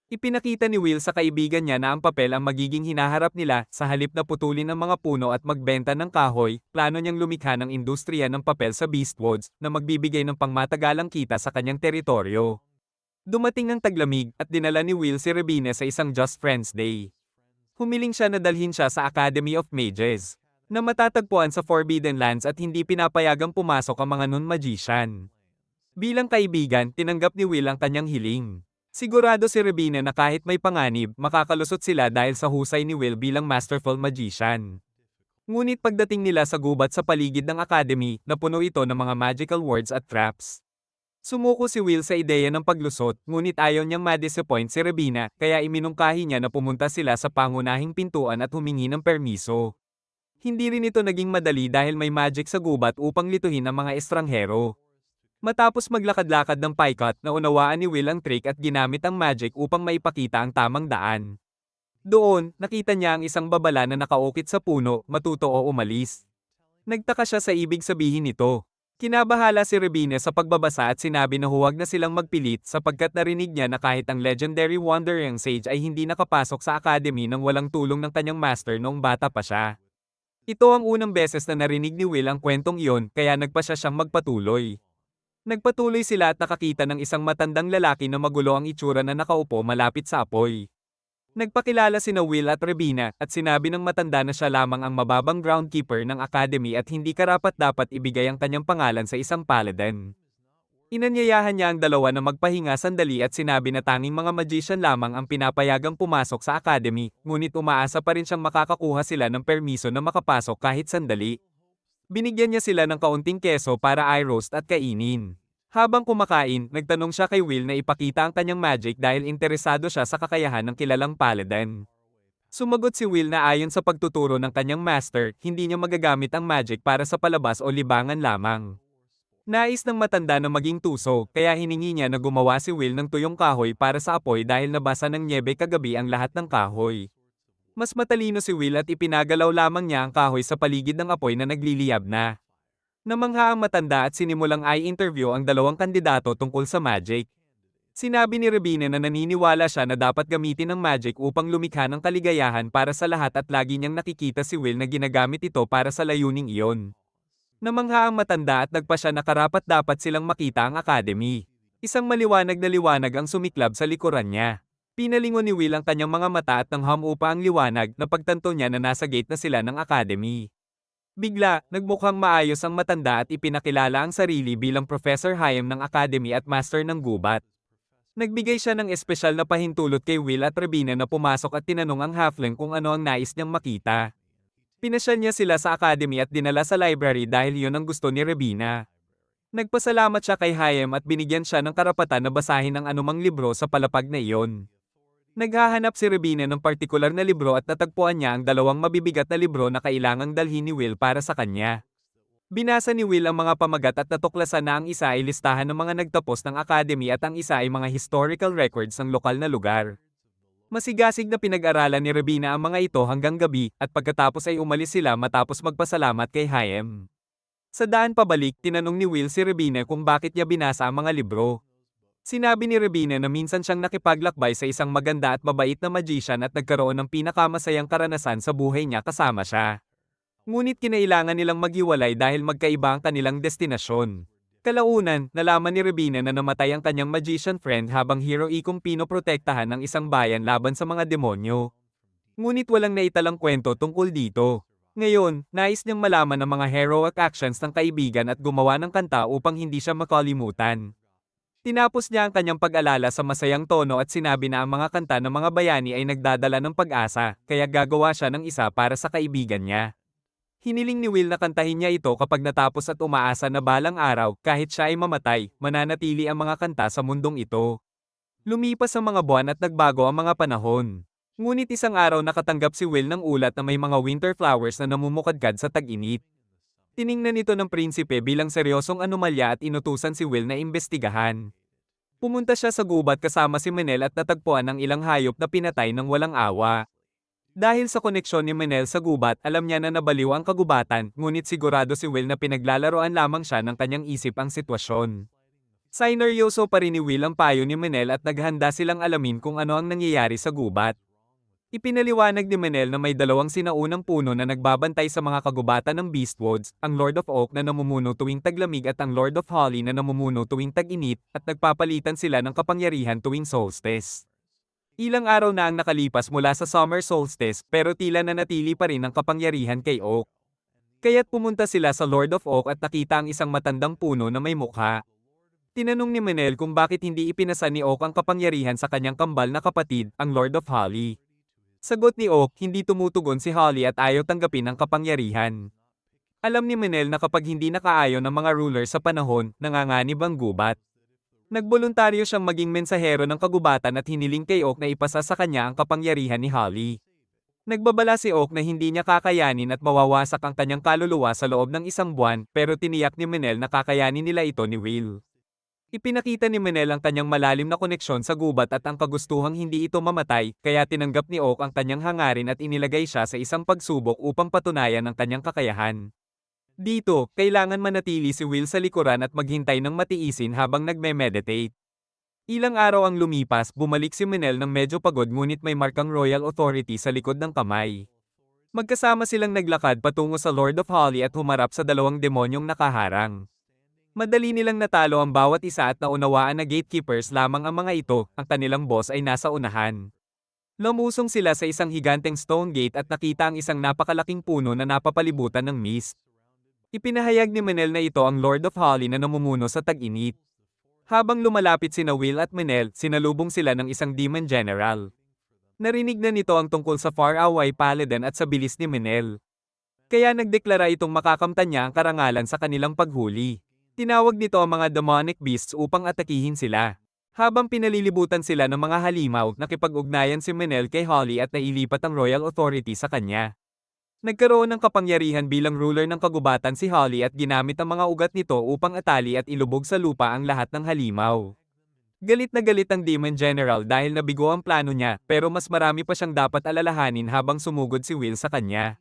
Ipinakita ni Will sa kaibigan niya na ang papel ang magiging hinaharap nila, sa halip na putulin ang mga puno at magbenta ng kahoy, plano niyang lumikha ng industriya ng papel sa Beastwoods, na magbibigay ng pangmatagalang kita sa kanyang teritoryo. Dumating ang taglamig, at dinala ni Will si Rebine sa isang Just Friends Day. Humiling siya na dalhin siya sa Academy of Mages, na matatagpuan sa Forbidden Lands at hindi pinapayagang pumasok ang mga non-magician. Bilang kaibigan, tinanggap ni Will ang kanyang hiling. Sigurado si Rebine na kahit may panganib, makakalusot sila dahil sa husay ni Will bilang masterful magician. Ngunit pagdating nila sa gubat sa paligid ng academy, napuno ito ng mga magical words at traps. Sumuko si Will sa ideya ng paglusot, ngunit ayaw niyang ma-disappoint si Rebina, kaya iminungkahi niya na pumunta sila sa pangunahing pintuan at humingi ng permiso. Hindi rin ito naging madali dahil may magic sa gubat upang lituhin ang mga estranghero. Matapos maglakad-lakad ng paikot, naunawaan ni Will ang trick at ginamit ang magic upang maipakita ang tamang daan. Doon, nakita niya ang isang babala na nakaukit sa puno, matuto o umalis. Nagtaka siya sa ibig sabihin nito. Kinabahala si Rebine sa pagbabasa at sinabi na huwag na silang magpilit sapagkat narinig niya na kahit ang legendary Wandering Sage ay hindi nakapasok sa academy nang walang tulong ng kanyang master noong bata pa siya. Ito ang unang beses na narinig ni Will ang kwentong iyon, kaya nagpasya siyang magpatuloy. Nagpatuloy sila at nakakita ng isang matandang lalaki na magulo ang itsura na nakaupo malapit sa apoy. Nagpakilala sina Will at Rebina, at sinabi ng matanda na siya lamang ang mababang groundkeeper ng academy at hindi karapat-dapat ibigay ang kanyang pangalan sa isang paladin. Inanyayahan niya ang dalawa na magpahinga sandali at sinabi na tanging mga magician lamang ang pinapayagang pumasok sa academy, ngunit umaasa pa rin siyang makakakuha sila ng permiso na makapasok kahit sandali. Binigyan niya sila ng kaunting keso para i-roast at kainin. Habang kumakain, nagtanong siya kay Will na ipakita ang kanyang magic dahil interesado siya sa kakayahan ng kilalang paladin. Sumagot si Will na ayon sa pagtuturo ng kanyang master, hindi niya magagamit ang magic para sa palabas o libangan lamang. Nais ng matanda na maging tuso, kaya hiningi niya na gumawa si Will ng tuyong kahoy para sa apoy dahil nabasa ng nyebe kagabi ang lahat ng kahoy. Mas matalino si Will at ipinagalaw lamang niya ang kahoy sa paligid ng apoy na nagliliyab na. Namangha ang matanda at sinimulang i-interview ang dalawang kandidato tungkol sa magic. Sinabi ni Rebine na naniniwala siya na dapat gamitin ang magic upang lumikha ng kaligayahan para sa lahat at lagi niyang nakikita si Will na ginagamit ito para sa layuning iyon. Namangha ang matanda at nagpasya na karapat-dapat silang makita ang academy. Isang maliwanag na liwanag ang sumiklab sa likuran niya. Pinalingon ni Will ang kanyang mga mata at nangham upa ang liwanag na pagtanto niya na nasa gate na sila ng academy. Bigla, nagmukhang maayos ang matanda at ipinakilala ang sarili bilang Professor Hayam ng academy at master ng gubat. Nagbigay siya ng espesyal na pahintulot kay Will at Rebina na pumasok at tinanong ang halfling kung ano ang nais niyang makita. Pinasyal niya sila sa academy at dinala sa library dahil yun ang gusto ni Rebina. Nagpasalamat siya kay Hayam at binigyan siya ng karapatan na basahin ang anumang libro sa palapag na iyon. Naghahanap si Rebina ng partikular na libro at natagpuan niya ang dalawang mabibigat na libro na kailangang dalhin ni Will para sa kanya. Binasa ni Will ang mga pamagat at natuklasan na ang isa ay listahan ng mga nagtapos ng academy at ang isa ay mga historical records ng lokal na lugar. Masigasig na pinag-aralan ni Rebina ang mga ito hanggang gabi at pagkatapos ay umalis sila matapos magpasalamat kay Hayam. Sa daan pabalik, tinanong ni Will si Rebina kung bakit niya binasa ang mga libro. Sinabi ni Rebina na minsan siyang nakipaglakbay sa isang maganda at mabait na magician at nagkaroon ng pinakamasayang karanasan sa buhay niya kasama siya. Ngunit kinailangan nilang maghiwalay dahil magkaiba ang kanilang destinasyon. Kalaunan, nalaman ni Rebina na namatay ang kanyang magician friend habang heroikong pinoprotektahan ng isang bayan laban sa mga demonyo. Ngunit walang naitalang kwento tungkol dito. Ngayon, nais niyang malaman ang mga heroic actions ng kaibigan at gumawa ng kanta upang hindi siya makalimutan. Tinapos niya ang kanyang pag-alala sa masayang tono at sinabi na ang mga kanta ng mga bayani ay nagdadala ng pag-asa, kaya gagawa siya ng isa para sa kaibigan niya. Hiniling ni Will na kantahin niya ito kapag natapos at umaasa na balang araw, kahit siya ay mamatay, mananatili ang mga kanta sa mundong ito. Lumipas ang mga buwan at nagbago ang mga panahon. Ngunit isang araw nakatanggap si Will ng ulat na may mga winter flowers na namumukadkad sa tag-init. Tiningnan nito ng prinsipe bilang seryosong anomalya at inutusan si Will na imbestigahan. Pumunta siya sa gubat kasama si Manel at natagpuan ang ilang hayop na pinatay ng walang awa. Dahil sa koneksyon ni Manel sa gubat, alam niya na nabaliw ang kagubatan, ngunit sigurado si Will na pinaglalaroan lamang siya ng kanyang isip ang sitwasyon. Sineryoso pa rin ni Will ang payo ni Manel at naghanda silang alamin kung ano ang nangyayari sa gubat. Ipinaliwanag ni Manel na may dalawang sinaunang puno na nagbabantay sa mga kagubatan ng Beastwoods, ang Lord of Oak na namumuno tuwing taglamig at ang Lord of Holly na namumuno tuwing tag-init, at nagpapalitan sila ng kapangyarihan tuwing solstice. Ilang araw na ang nakalipas mula sa summer solstice pero tila nanatili pa rin ang kapangyarihan kay Oak. Kaya't pumunta sila sa Lord of Oak at nakita ang isang matandang puno na may mukha. Tinanong ni Manel kung bakit hindi ipinasa ni Oak ang kapangyarihan sa kanyang kambal na kapatid, ang Lord of Holly. Sagot ni Oak, hindi tumutugon si Holly at ayaw tanggapin ang kapangyarihan. Alam ni Manel na kapag hindi nakaayon ng mga ruler sa panahon, nanganganib ang gubat. Nagboluntaryo siyang maging mensahero ng kagubatan at hiniling kay Oak na ipasa sa kanya ang kapangyarihan ni Holly. Nagbabala si Oak na hindi niya kakayanin at mawawasak ang kanyang kaluluwa sa loob ng isang buwan, pero tiniyak ni Manel na kakayanin nila ito ni Will. Ipinakita ni Manel ang kanyang malalim na koneksyon sa gubat at ang kagustuhang hindi ito mamatay, kaya tinanggap ni Oak ang kanyang hangarin at inilagay siya sa isang pagsubok upang patunayan ang kanyang kakayahan. Dito, kailangan manatili si Will sa likuran at maghintay ng matiisin habang nagme-meditate. Ilang araw ang lumipas, bumalik si Manel ng medyo pagod ngunit may markang Royal Authority sa likod ng kamay. Magkasama silang naglakad patungo sa Lord of Holly at humarap sa dalawang demonyong nakaharang. Madali nilang natalo ang bawat isa at naunawaan na gatekeepers lamang ang mga ito, ang kanilang boss ay nasa unahan. Lumusong sila sa isang higanteng stone gate at nakita ang isang napakalaking puno na napapalibutan ng mist. Ipinahayag ni Manel na ito ang Lord of Holly na namumuno sa tag-init. Habang lumalapit sina Will at Manel, sinalubong sila ng isang demon general. Narinig na nito ang tungkol sa faraway paladin at sa bilis ni Manel. Kaya nagdeklara itong makakamtan niya ang karangalan sa kanilang paghuli. Tinawag nito ang mga demonic beasts upang atakihin sila. Habang pinalilibutan sila ng mga halimaw, nakipag-ugnayan si Manel kay Holly at nailipat ang Royal Authority sa kanya. Nagkaroon ng kapangyarihan bilang ruler ng kagubatan si Holly at ginamit ang mga ugat nito upang atali at ilubog sa lupa ang lahat ng halimaw. Galit na galit ang Demon General dahil nabigo ang plano niya, pero mas marami pa siyang dapat alalahanin habang sumugod si Will sa kanya.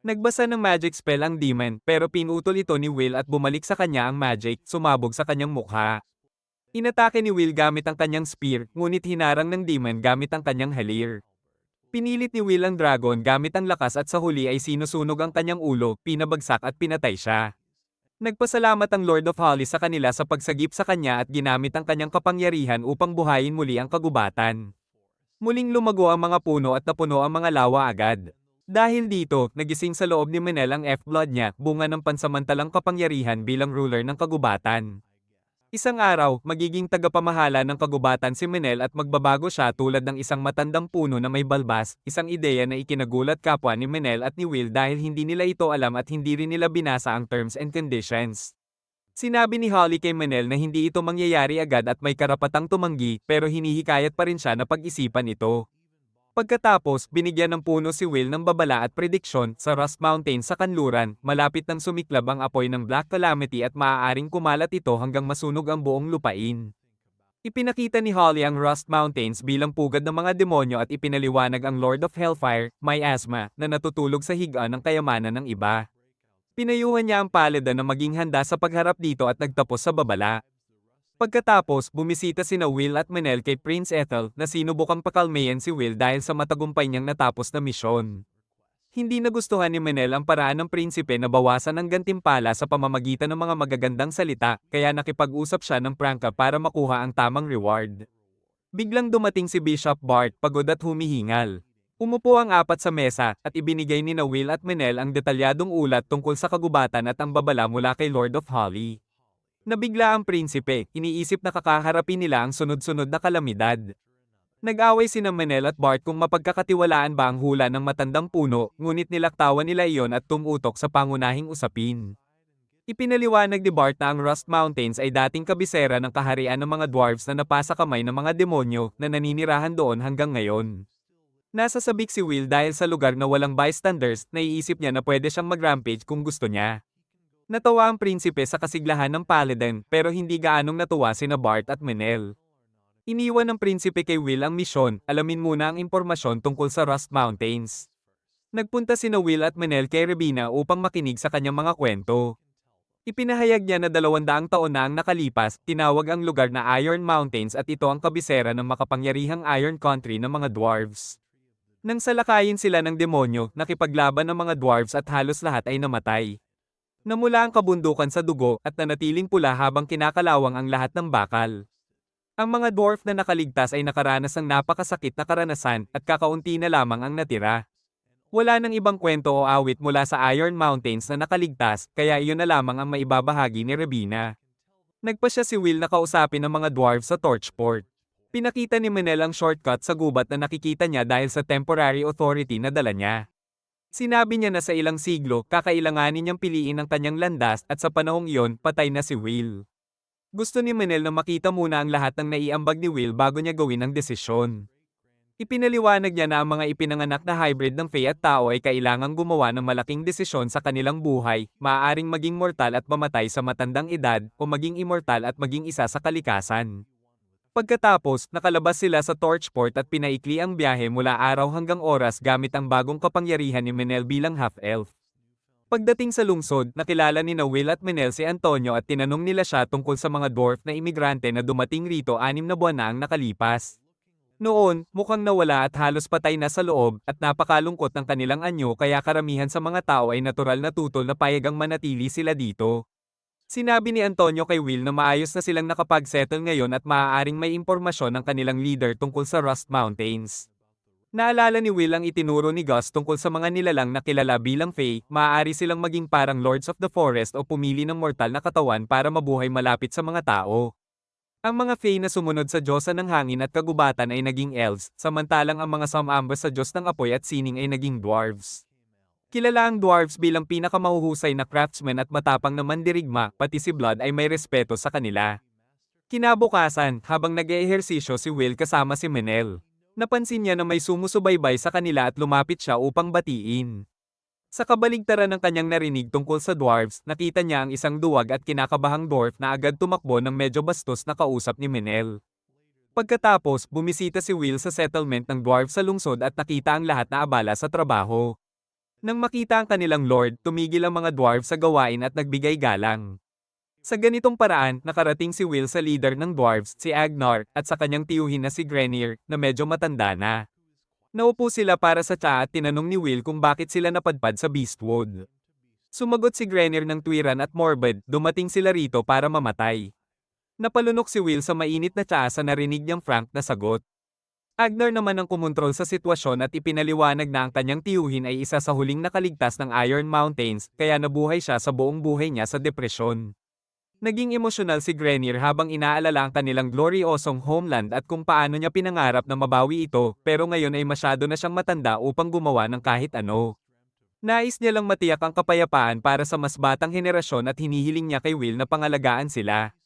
Nagbasa ng magic spell ang demon, pero pinutol ito ni Will at bumalik sa kanya ang magic, sumabog sa kanyang mukha. Inatake ni Will gamit ang kanyang spear, ngunit hinarang ng demon gamit ang kanyang halir. Pinilit ni Will ang dragon gamit ang lakas at sa huli ay sinusunog ang kanyang ulo, pinabagsak at pinatay siya. Nagpasalamat ang Lord of Holly sa kanila sa pagsagip sa kanya at ginamit ang kanyang kapangyarihan upang buhayin muli ang kagubatan. Muling lumago ang mga puno at napuno ang mga lawa agad. Dahil dito, nagising sa loob ni Menel ang F-Blood niya, bunga ng pansamantalang kapangyarihan bilang ruler ng kagubatan. Isang araw, magiging tagapamahala ng kagubatan si Menel at magbabago siya tulad ng isang matandang puno na may balbas, isang ideya na ikinagulat kapwa ni Menel at ni Will dahil hindi nila ito alam at hindi rin nila binasa ang terms and conditions. Sinabi ni Holly kay Menel na hindi ito mangyayari agad at may karapatang tumanggi, pero hinihikayat pa rin siya na pag-isipan ito. Pagkatapos, binigyan ng puno si Will ng babala at prediksyon sa Rust Mountain sa kanluran, malapit nang sumiklab ang apoy ng Black Calamity at maaaring kumalat ito hanggang masunog ang buong lupain. Ipinakita ni Holly ang Rust Mountains bilang pugad ng mga demonyo at ipinaliwanag ang Lord of Hellfire, Miasma, na natutulog sa higaan ng kayamanan ng iba. Pinayuhan niya ang Paladin na maging handa sa pagharap dito at nagtapos sa babala. Pagkatapos, bumisita sina Will at Menel kay Prince Ethel na sinubukang pakalmayan si Will dahil sa matagumpay niyang natapos na misyon. Hindi nagustuhan ni Menel ang paraan ng prinsipe na bawasan ang gantimpala sa pamamagitan ng mga magagandang salita, kaya nakipag-usap siya ng prangka para makuha ang tamang reward. Biglang dumating si Bishop Bart, pagod at humihingal. Umupo ang apat sa mesa, at ibinigay ni na Will at Menel ang detalyadong ulat tungkol sa kagubatan at ang babala mula kay Lord of Holly. Nabigla ang prinsipe, iniisip na kakaharapin nila ang sunod-sunod na kalamidad. Nag-away sina Menel at Bart kung mapagkakatiwalaan ba ang hula ng matandang puno, ngunit nilaktawan nila iyon at tumutok sa pangunahing usapin. Ipinaliwanag ni Bart na ang Rust Mountains ay dating kabisera ng kaharian ng mga dwarves na napasa kamay ng mga demonyo na naninirahan doon hanggang ngayon. Nasa sabik si Will dahil sa lugar na walang bystanders, naiisip niya na pwede siyang mag-rampage kung gusto niya. Natawa ang prinsipe sa kasiglahan ng Paladin, pero hindi gaanong natuwa sina Bart at Menel. Iniwan ng prinsipe kay Will ang misyon, alamin muna ang impormasyon tungkol sa Rust Mountains. Nagpunta sina Will at Menel kay Rebina upang makinig sa kanyang mga kwento. Ipinahayag niya na 200 taon na ang nakalipas, tinawag ang lugar na Iron Mountains at ito ang kabisera ng makapangyarihang Iron Country ng mga dwarves. Nang salakayin sila ng demonyo, nakipaglaban ng mga dwarves at halos lahat ay namatay. Namula ang kabundukan sa dugo at nanatiling pula habang kinakalawang ang lahat ng bakal. Ang mga dwarf na nakaligtas ay nakaranas ng napakasakit na karanasan at kakaunti na lamang ang natira. Wala nang ibang kwento o awit mula sa Iron Mountains na nakaligtas, kaya iyon na lamang ang maibabahagi ni Rebina. Nagpa siya si Will na kausapin ng mga dwarf sa Torchport. Pinakita ni Menel ang shortcut sa gubat na nakikita niya dahil sa temporary authority na dala niya. Sinabi niya na sa ilang siglo, kakailanganin niyang piliin ang kanyang landas at sa panahong iyon, patay na si Will. Gusto ni Menel na makita muna ang lahat ng naiambag ni Will bago niya gawin ang desisyon. Ipinaliwanag niya na ang mga ipinanganak na hybrid ng Fae at tao ay kailangang gumawa ng malaking desisyon sa kanilang buhay, maaaring maging mortal at mamatay sa matandang edad, o maging immortal at maging isa sa kalikasan. Pagkatapos, nakalabas sila sa Torchport at pinaikli ang biyahe mula araw hanggang oras gamit ang bagong kapangyarihan ni Menel bilang half-elf. Pagdating sa lungsod, nakilala ni na Will at Menel si Antonio at tinanong nila siya tungkol sa mga dwarf na imigrante na dumating rito 6 na buwan na ang nakalipas. Noon, mukhang nawala at halos patay na sa loob at napakalungkot ng kanilang anyo kaya karamihan sa mga tao ay natural na tutol na payagang manatili sila dito. Sinabi ni Antonio kay Will na maayos na silang nakapag-settle ngayon at maaaring may impormasyon ng kanilang leader tungkol sa Rust Mountains. Naalala ni Will ang itinuro ni Gus tungkol sa mga nilalang na kilala bilang Fae, maaari silang maging parang Lords of the Forest o pumili ng mortal na katawan para mabuhay malapit sa mga tao. Ang mga Fae na sumunod sa Diyosa ng Hangin at Kagubatan ay naging elves, samantalang ang mga Samambas sa Diyos ng Apoy at Sining ay naging dwarves. Kilala ang dwarves bilang pinakamahuhusay na craftsmen at matapang na mandirigma, pati si Blood ay may respeto sa kanila. Kinabukasan, habang nag-eehersisyo si Will kasama si Menel, napansin niya na may sumusubaybay sa kanila at lumapit siya upang batiin. Sa kabaligtaran ng kanyang narinig tungkol sa dwarves, nakita niya ang isang duwag at kinakabahang dwarf na agad tumakbo ng medyo bastos na kausap ni Menel. Pagkatapos, bumisita si Will sa settlement ng dwarf sa lungsod at nakita ang lahat na abala sa trabaho. Nang makita ang kanilang lord, tumigil ang mga dwarf sa gawain at nagbigay galang. Sa ganitong paraan, nakarating si Will sa leader ng dwarves, si Agnar, at sa kanyang tiyuhin na si Grenir, na medyo matanda na. Naupo sila para sa tsa at tinanong ni Will kung bakit sila napadpad sa Beastwood. Sumagot si Grenir ng tuwiran at morbid, dumating sila rito para mamatay. Napalunok si Will sa mainit na tsa sa narinig niyang frank na sagot. Agnar naman ang kumontrol sa sitwasyon at ipinaliwanag na ang kanyang tiyuhin ay isa sa huling nakaligtas ng Iron Mountains, kaya nabuhay siya sa buong buhay niya sa depresyon. Naging emosyonal si Grenir habang inaalala ang kanilang gloriosong homeland at kung paano niya pinangarap na mabawi ito, pero ngayon ay masyado na siyang matanda upang gumawa ng kahit ano. Nais niya lang matiyak ang kapayapaan para sa mas batang henerasyon at hinihiling niya kay Will na pangalagaan sila.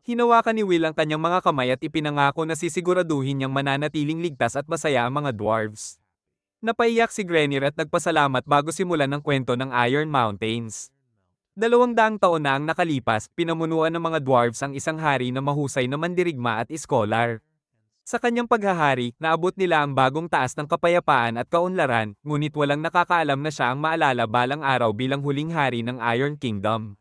Hinawakan ni Will ang kanyang mga kamay at ipinangako na sisiguraduhin niyang mananatiling ligtas at masaya ang mga dwarves. Napaiyak si Grenir at nagpasalamat bago simulan ang kwento ng Iron Mountains. 200 taon na ang nakalipas, pinamunuan ng mga dwarves ang isang hari na mahusay na mandirigma at iskolar. Sa kanyang paghahari, naabot nila ang bagong taas ng kapayapaan at kaunlaran, ngunit walang nakakaalam na siya ang maalala balang araw bilang huling hari ng Iron Kingdom.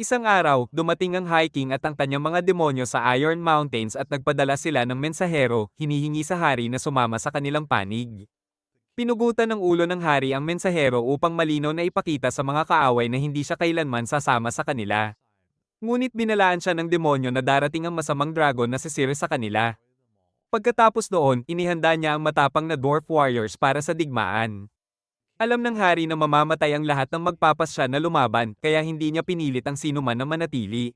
Isang araw, dumating ang High King at ang kanyang mga demonyo sa Iron Mountains at nagpadala sila ng mensahero, hinihingi sa hari na sumama sa kanilang panig. Pinugutan ng ulo ng hari ang mensahero upang malinaw na ipakita sa mga kaaway na hindi siya kailanman sasama sa kanila. Ngunit binalaan siya ng demonyo na darating ang masamang dragon na sisir sa kanila. Pagkatapos noon, inihanda niya ang matapang na dwarf warriors para sa digmaan. Alam ng hari na mamamatay ang lahat ng magpapasya na lumaban, kaya hindi niya pinilit ang sinuman na manatili.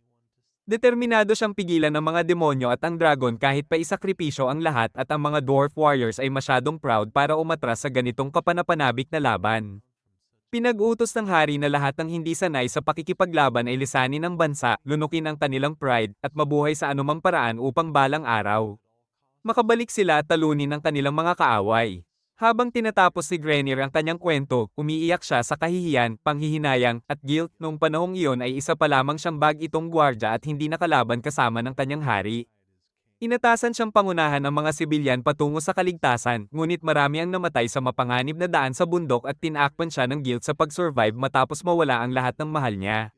Determinado siyang pigilan ng mga demonyo at ang dragon kahit pa isakripisyo ang lahat at ang mga dwarf warriors ay masyadong proud para umatras sa ganitong kapanapanabik na laban. Pinag-utos ng hari na lahat ng hindi sanay sa pakikipaglaban ay lisanin ng bansa, lunukin ang kanilang pride, at mabuhay sa anumang paraan upang balang araw makabalik sila at talunin ang kanilang mga kaaway. Habang tinatapos si Grenir ang kanyang kwento, umiiyak siya sa kahihiyan, panghihinayang, at guilt. Noong panahong iyon ay isa pa lamang siyang bag-itong gwardya at hindi nakalaban kasama ng kanyang hari. Inatasan siyang pangunahan ng mga sibilyan patungo sa kaligtasan, ngunit marami ang namatay sa mapanganib na daan sa bundok at tinakpan siya ng guilt sa pag-survive matapos mawala ang lahat ng mahal niya.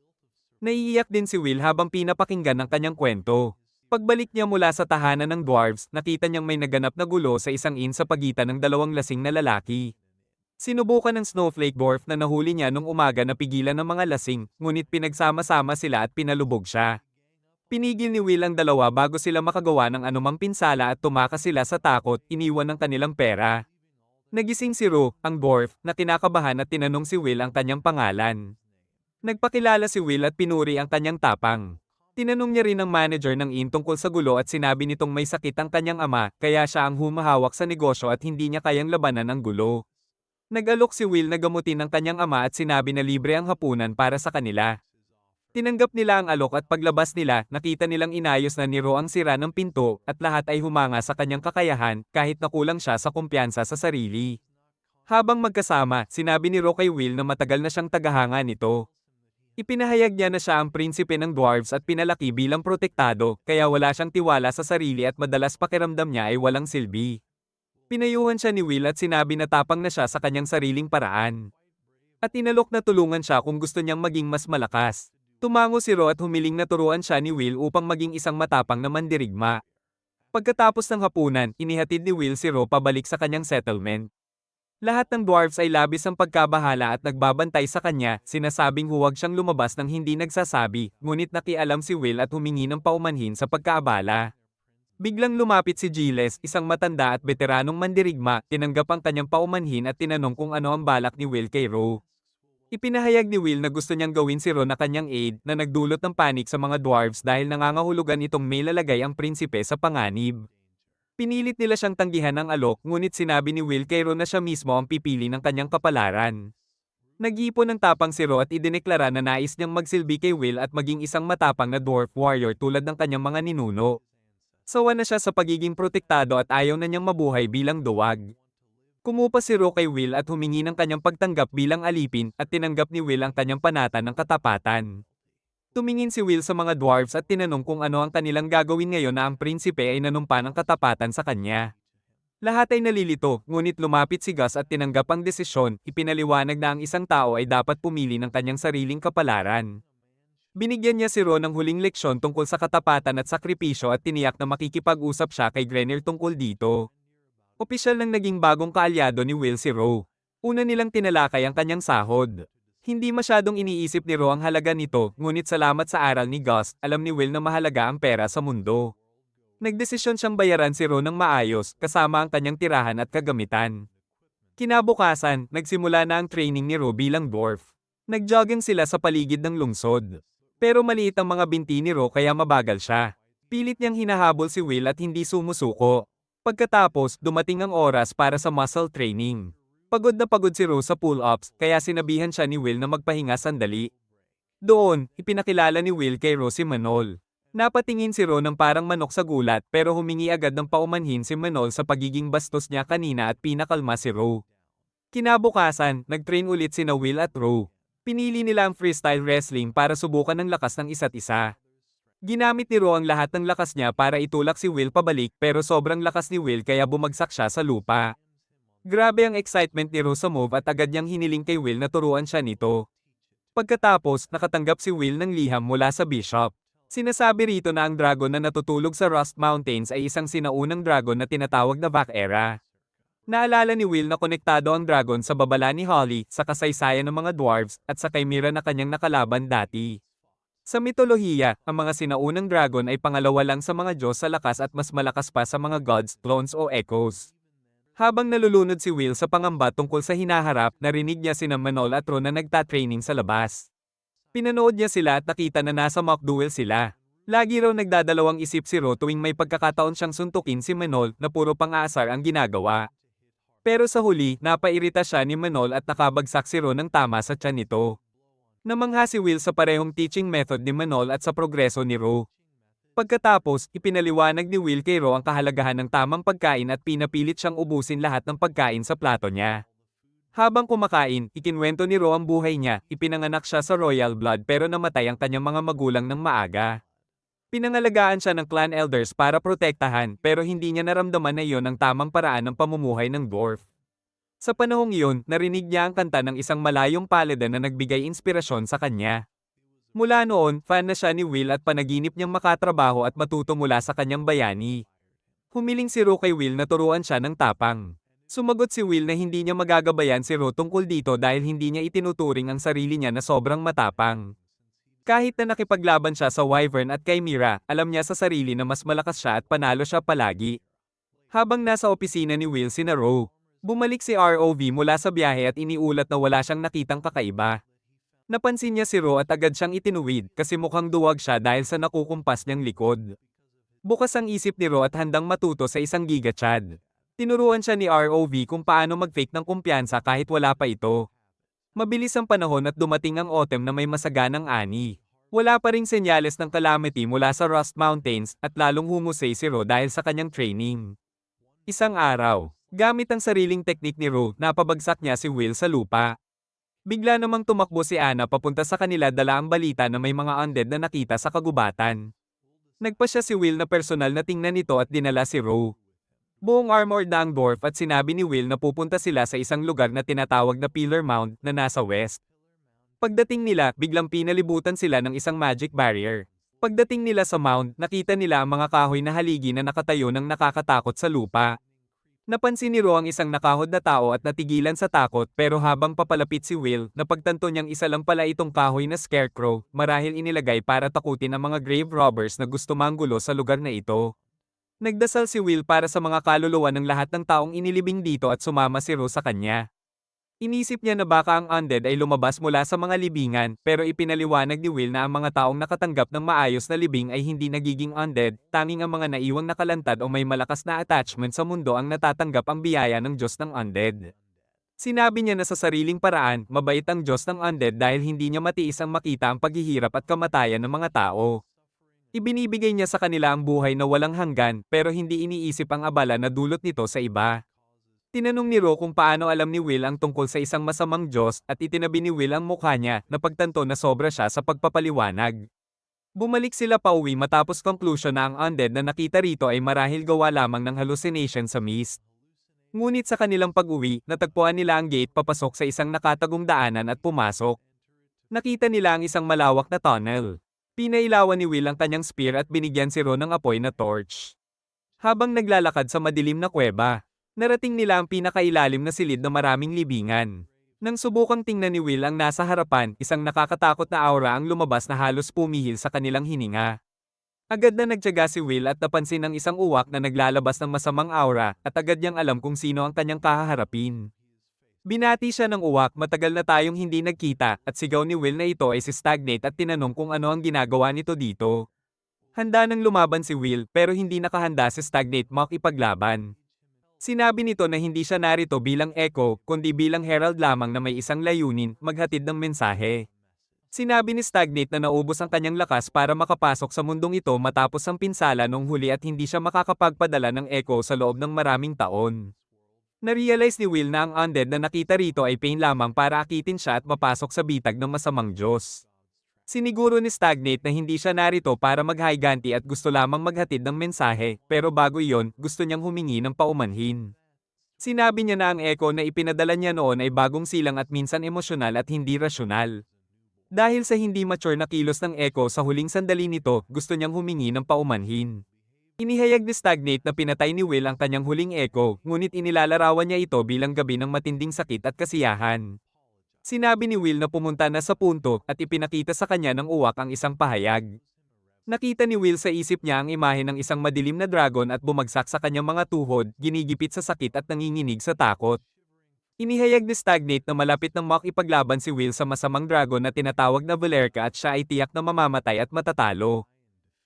Naiiyak din si Will habang pinapakinggan ang kanyang kwento. Pagbalik niya mula sa tahanan ng dwarves, nakita niyang may naganap na gulo sa isang inn sa pagitan ng dalawang lasing na lalaki. Sinubukan ng Snowflake Dwarf na nahuli niya nung umaga na pigilan ng mga lasing, ngunit pinagsama-sama sila at pinalubog siya. Pinigil ni Will ang dalawa bago sila makagawa ng anumang pinsala at tumakas sila sa takot, iniwan ng kanilang pera. Nagising si Ru, ang dwarf, na kinakabahan at tinanong si Will ang kanyang pangalan. Nagpakilala si Will at pinuri ang kanyang tapang. Tinanong niya rin ang manager ng inn tungkol sa gulo at sinabi nitong may sakit ang kanyang ama, kaya siya ang humahawak sa negosyo at hindi niya kayang labanan ang gulo. Nag-alok si Will na gamutin ang kanyang ama at sinabi na libre ang hapunan para sa kanila. Tinanggap nila ang alok at paglabas nila, nakita nilang inayos na ni Ro ang sira ng pinto, at lahat ay humanga sa kanyang kakayahan, kahit nakulang siya sa kumpiyansa sa sarili. Habang magkasama, sinabi ni Ro kay Will na matagal na siyang tagahanga nito. Ipinahayag niya na siya ang prinsipe ng dwarves at pinalaki bilang protektado, kaya wala siyang tiwala sa sarili at madalas pakiramdam niya ay walang silbi. Pinayuhan siya ni Will at sinabi na tapang na siya sa kanyang sariling paraan. At inalok na tulungan siya kung gusto niyang maging mas malakas. Tumango si Ro at humiling na turuan siya ni Will upang maging isang matapang na mandirigma. Pagkatapos ng hapunan, inihatid ni Will si Ro pabalik sa kanyang settlement. Lahat ng dwarves ay labis ang pagkabahala at nagbabantay sa kanya, sinasabing huwag siyang lumabas nang hindi nagsasabi, ngunit nakialam si Will at humingi ng paumanhin sa pagkaabala. Biglang lumapit si Giles, isang matanda at veteranong mandirigma, tinanggap ang kanyang paumanhin at tinanong kung ano ang balak ni Will kay Ro. Ipinahayag ni Will na gusto niyang gawin si Ro na kanyang aide, na nagdulot ng panik sa mga dwarves dahil nangangahulugan itong may lalagay ang prinsipe sa panganib. Pinilit nila siyang tanggihan ng alok, ngunit sinabi ni Will kay Ro na siya mismo ang pipili ng kanyang kapalaran. Nag-iipon ng tapang si Ro at idineklara na nais niyang magsilbi kay Will at maging isang matapang na dwarf warrior tulad ng kanyang mga ninuno. Sawa na siya sa pagiging protektado at ayaw na niyang mabuhay bilang duwag. Kumupa si Ro kay Will at humingi ng kanyang pagtanggap bilang alipin at tinanggap ni Will ang kanyang panata ng katapatan. Tumingin si Will sa mga dwarfs at tinanong kung ano ang kanilang gagawin ngayon na ang prinsipe ay nanumpa ng katapatan sa kanya. Lahat ay nalilito, ngunit lumapit si Gus at tinanggap ang desisyon, ipinaliwanag na ang isang tao ay dapat pumili ng kanyang sariling kapalaran. Binigyan niya si Ron ng huling leksyon tungkol sa katapatan at sakripisyo at tiniyak na makikipag-usap siya kay Grenir tungkol dito. Opisyal nang naging bagong kaalyado ni Will si Ro. Una nilang tinalakay ang kanyang sahod. Hindi masyadong iniisip ni Ro ang halaga nito, ngunit salamat sa aral ni Gus, alam ni Will na mahalaga ang pera sa mundo. Nagdesisyon siyang bayaran si Ro ng maayos, kasama ang kanyang tirahan at kagamitan. Kinabukasan, nagsimula na ang training ni Ro bilang dwarf. Nagjogging sila sa paligid ng lungsod. Pero maliit ang mga binti ni Ro kaya mabagal siya. Pilit niyang hinahabol si Will at hindi sumusuko. Pagkatapos, dumating ang oras para sa muscle training. Pagod na pagod si Ro sa pull-ups, kaya sinabihan siya ni Will na magpahinga sandali. Doon, ipinakilala ni Will kay Ro si Manol. Napatingin si Ro ng parang manok sa gulat pero humingi agad ng paumanhin si Manol sa pagiging bastos niya kanina at pinakalma si Ro. Kinabukasan, nag-train ulit sina Will at Ro. Pinili nila ang freestyle wrestling para subukan ng lakas ng isa't isa. Ginamit ni Ro ang lahat ng lakas niya para itulak si Will pabalik pero sobrang lakas ni Will kaya bumagsak siya sa lupa. Grabe ang excitement ni Ro sa move at agad niyang hiniling kay Will na turuan siya nito. Pagkatapos, nakatanggap si Will ng liham mula sa Bishop. Sinasabi rito na ang dragon na natutulog sa Rust Mountains ay isang sinaunang dragon na tinatawag na Vac-Era. Naalala ni Will na konektado ang dragon sa babala ni Holly, sa kasaysayan ng mga dwarves, at sa chimera na kanyang nakalaban dati. Sa mitolohiya, ang mga sinaunang dragon ay pangalawa lang sa mga Diyos sa lakas at mas malakas pa sa mga gods, clones o echoes. Habang nalulunod si Will sa pangamba tungkol sa hinaharap, narinig niya sina Manol at Ron na nagtatraining sa labas. Pinanood niya sila at nakita na nasa mock duel sila. Lagi raw nagdadalawang isip si Ro tuwing may pagkakataon siyang suntukin si Manol na puro pang-aasar ang ginagawa. Pero sa huli, napairita siya ni Manol at nakabagsak si Ro ng tama sa tiyan nito. Namangha si Will sa parehong teaching method ni Manol at sa progreso ni Ro. Pagkatapos, ipinaliwanag ni Will kay Ro ang kahalagahan ng tamang pagkain at pinapilit siyang ubusin lahat ng pagkain sa plato niya. Habang kumakain, ikinwento ni Ro ang buhay niya, ipinanganak siya sa royal blood pero namatay ang kanyang mga magulang ng maaga. Pinangalagaan siya ng clan elders para protektahan pero hindi niya naramdaman na iyon ang tamang paraan ng pamumuhay ng dwarf. Sa panahong iyon, narinig niya ang kanta ng isang malayong paladin na nagbigay inspirasyon sa kanya. Mula noon, fan na siya ni Will at panaginip niyang makatrabaho at matuto mula sa kanyang bayani. Humiling si Ro kay Will na turuan siya ng tapang. Sumagot si Will na hindi niya magagabayan si Ro tungkol dito dahil hindi niya itinuturing ang sarili niya na sobrang matapang. Kahit na nakipaglaban siya sa Wyvern at Chimera, alam niya sa sarili na mas malakas siya at panalo siya palagi. Habang nasa opisina ni Will sina Ro, bumalik si ROV mula sa biyahe at iniulat na wala siyang nakitang kakaiba. Napansin niya si Ro at agad siyang itinuwid kasi mukhang duwag siya dahil sa nakukumpas niyang likod. Bukas ang isip ni Ro at handang matuto sa isang Giga Chad. Tinuruan siya ni ROV kung paano mag-fake ng kumpiyansa kahit wala pa ito. Mabilis ang panahon at dumating ang autumn na may masaganang ani. Wala pa ring senyales ng calamity mula sa Rust Mountains at lalong humusay si Ro dahil sa kanyang training. Isang araw, gamit ang sariling teknik ni Ro, napabagsak niya si Will sa lupa. Bigla namang tumakbo si Anna papunta sa kanila dala ang balita na may mga undead na nakita sa kagubatan. Nagpasya si Will na personal na tingnan nito at dinala si Ro. Buong armored na ang dwarf at sinabi ni Will na pupunta sila sa isang lugar na tinatawag na Pillar Mound na nasa west. Pagdating nila, biglang pinalibutan sila ng isang magic barrier. Pagdating nila sa mound, nakita nila ang mga kahoy na haligi na nakatayo ng nakakatakot sa lupa. Napansin ni Ro ang isang nakahod na tao at natigilan sa takot pero habang papalapit si Will, napagtanto niyang isa lang pala itong kahoy na scarecrow, marahil inilagay para takutin ang mga grave robbers na gusto manggulo sa lugar na ito. Nagdasal si Will para sa mga kaluluwa ng lahat ng taong inilibing dito at sumama si Ro sa kanya. Inisip niya na baka ang undead ay lumabas mula sa mga libingan pero ipinaliwanag ni Will na ang mga taong nakatanggap ng maayos na libing ay hindi nagiging undead, tanging ang mga naiwang nakalantad o may malakas na attachment sa mundo ang natatanggap ang biyaya ng Diyos ng undead. Sinabi niya na sa sariling paraan, mabait ang Diyos ng undead dahil hindi niya matiis ang makita ang paghihirap at kamatayan ng mga tao. Ibinibigay niya sa kanila ang buhay na walang hanggan pero hindi iniisip ang abala na dulot nito sa iba. Tinanong ni Ro kung paano alam ni Will ang tungkol sa isang masamang Diyos at itinabi ni Will ang mukha niya na pagtanto na sobra siya sa pagpapaliwanag. Bumalik sila pauwi matapos conclusion na ang undead na nakita rito ay marahil gawa lamang ng hallucination sa mist. Ngunit sa kanilang pag-uwi, natagpuan nila ang gate papasok sa isang nakatagong daanan at pumasok. Nakita nila ang isang malawak na tunnel. Pinailawan ni Will ang kanyang spear at binigyan si Ron ng apoy na torch. Habang naglalakad sa madilim na kuweba, narating nila ang pinakailalim na silid na maraming libingan. Nang subukang tingnan ni Will ang nasa harapan, isang nakakatakot na aura ang lumabas na halos pumihil sa kanilang hininga. Agad na nagtiyaga si Will at napansin ang isang uwak na naglalabas ng masamang aura at agad niyang alam kung sino ang kanyang kahaharapin. Binati siya ng uwak, matagal na tayong hindi nagkita, at sigaw ni Will na ito ay si Stagnate at tinanong kung ano ang ginagawa nito dito. Handa nang lumaban si Will pero hindi nakahanda si Stagnate makipaglaban. Sinabi nito na hindi siya narito bilang echo, kundi bilang herald lamang na may isang layunin, maghatid ng mensahe. Sinabi ni Stagnate na naubos ang kanyang lakas para makapasok sa mundong ito matapos ang pinsala nung huli at hindi siya makakapagpadala ng echo sa loob ng maraming taon. Narealize ni Will na ang undead na nakita rito ay pain lamang para akitin siya at mapasok sa bitag ng masamang Diyos. Siniguro ni Stagnate na hindi siya narito para maghiganti at gusto lamang maghatid ng mensahe, pero bago iyon, gusto niyang humingi ng paumanhin. Sinabi niya na ang echo na ipinadala niya noon ay bagong silang at minsan emosyonal at hindi rasyonal. Dahil sa hindi mature na kilos ng echo sa huling sandali nito, gusto niyang humingi ng paumanhin. Inihayag ni Stagnate na pinatay ni Will ang kanyang huling echo, ngunit inilalarawan niya ito bilang gabi ng matinding sakit at kasiyahan. Sinabi ni Will na pumunta na sa punto at ipinakita sa kanya ng uwak ang isang pahayag. Nakita ni Will sa isip niya ang imahe ng isang madilim na dragon at bumagsak sa kanyang mga tuhod, ginigipit sa sakit at nanginginig sa takot. Inihayag ni Stagnate na malapit nang makipaglaban si Will sa masamang dragon na tinatawag na Valerka at siya ay tiyak na mamamatay at matatalo.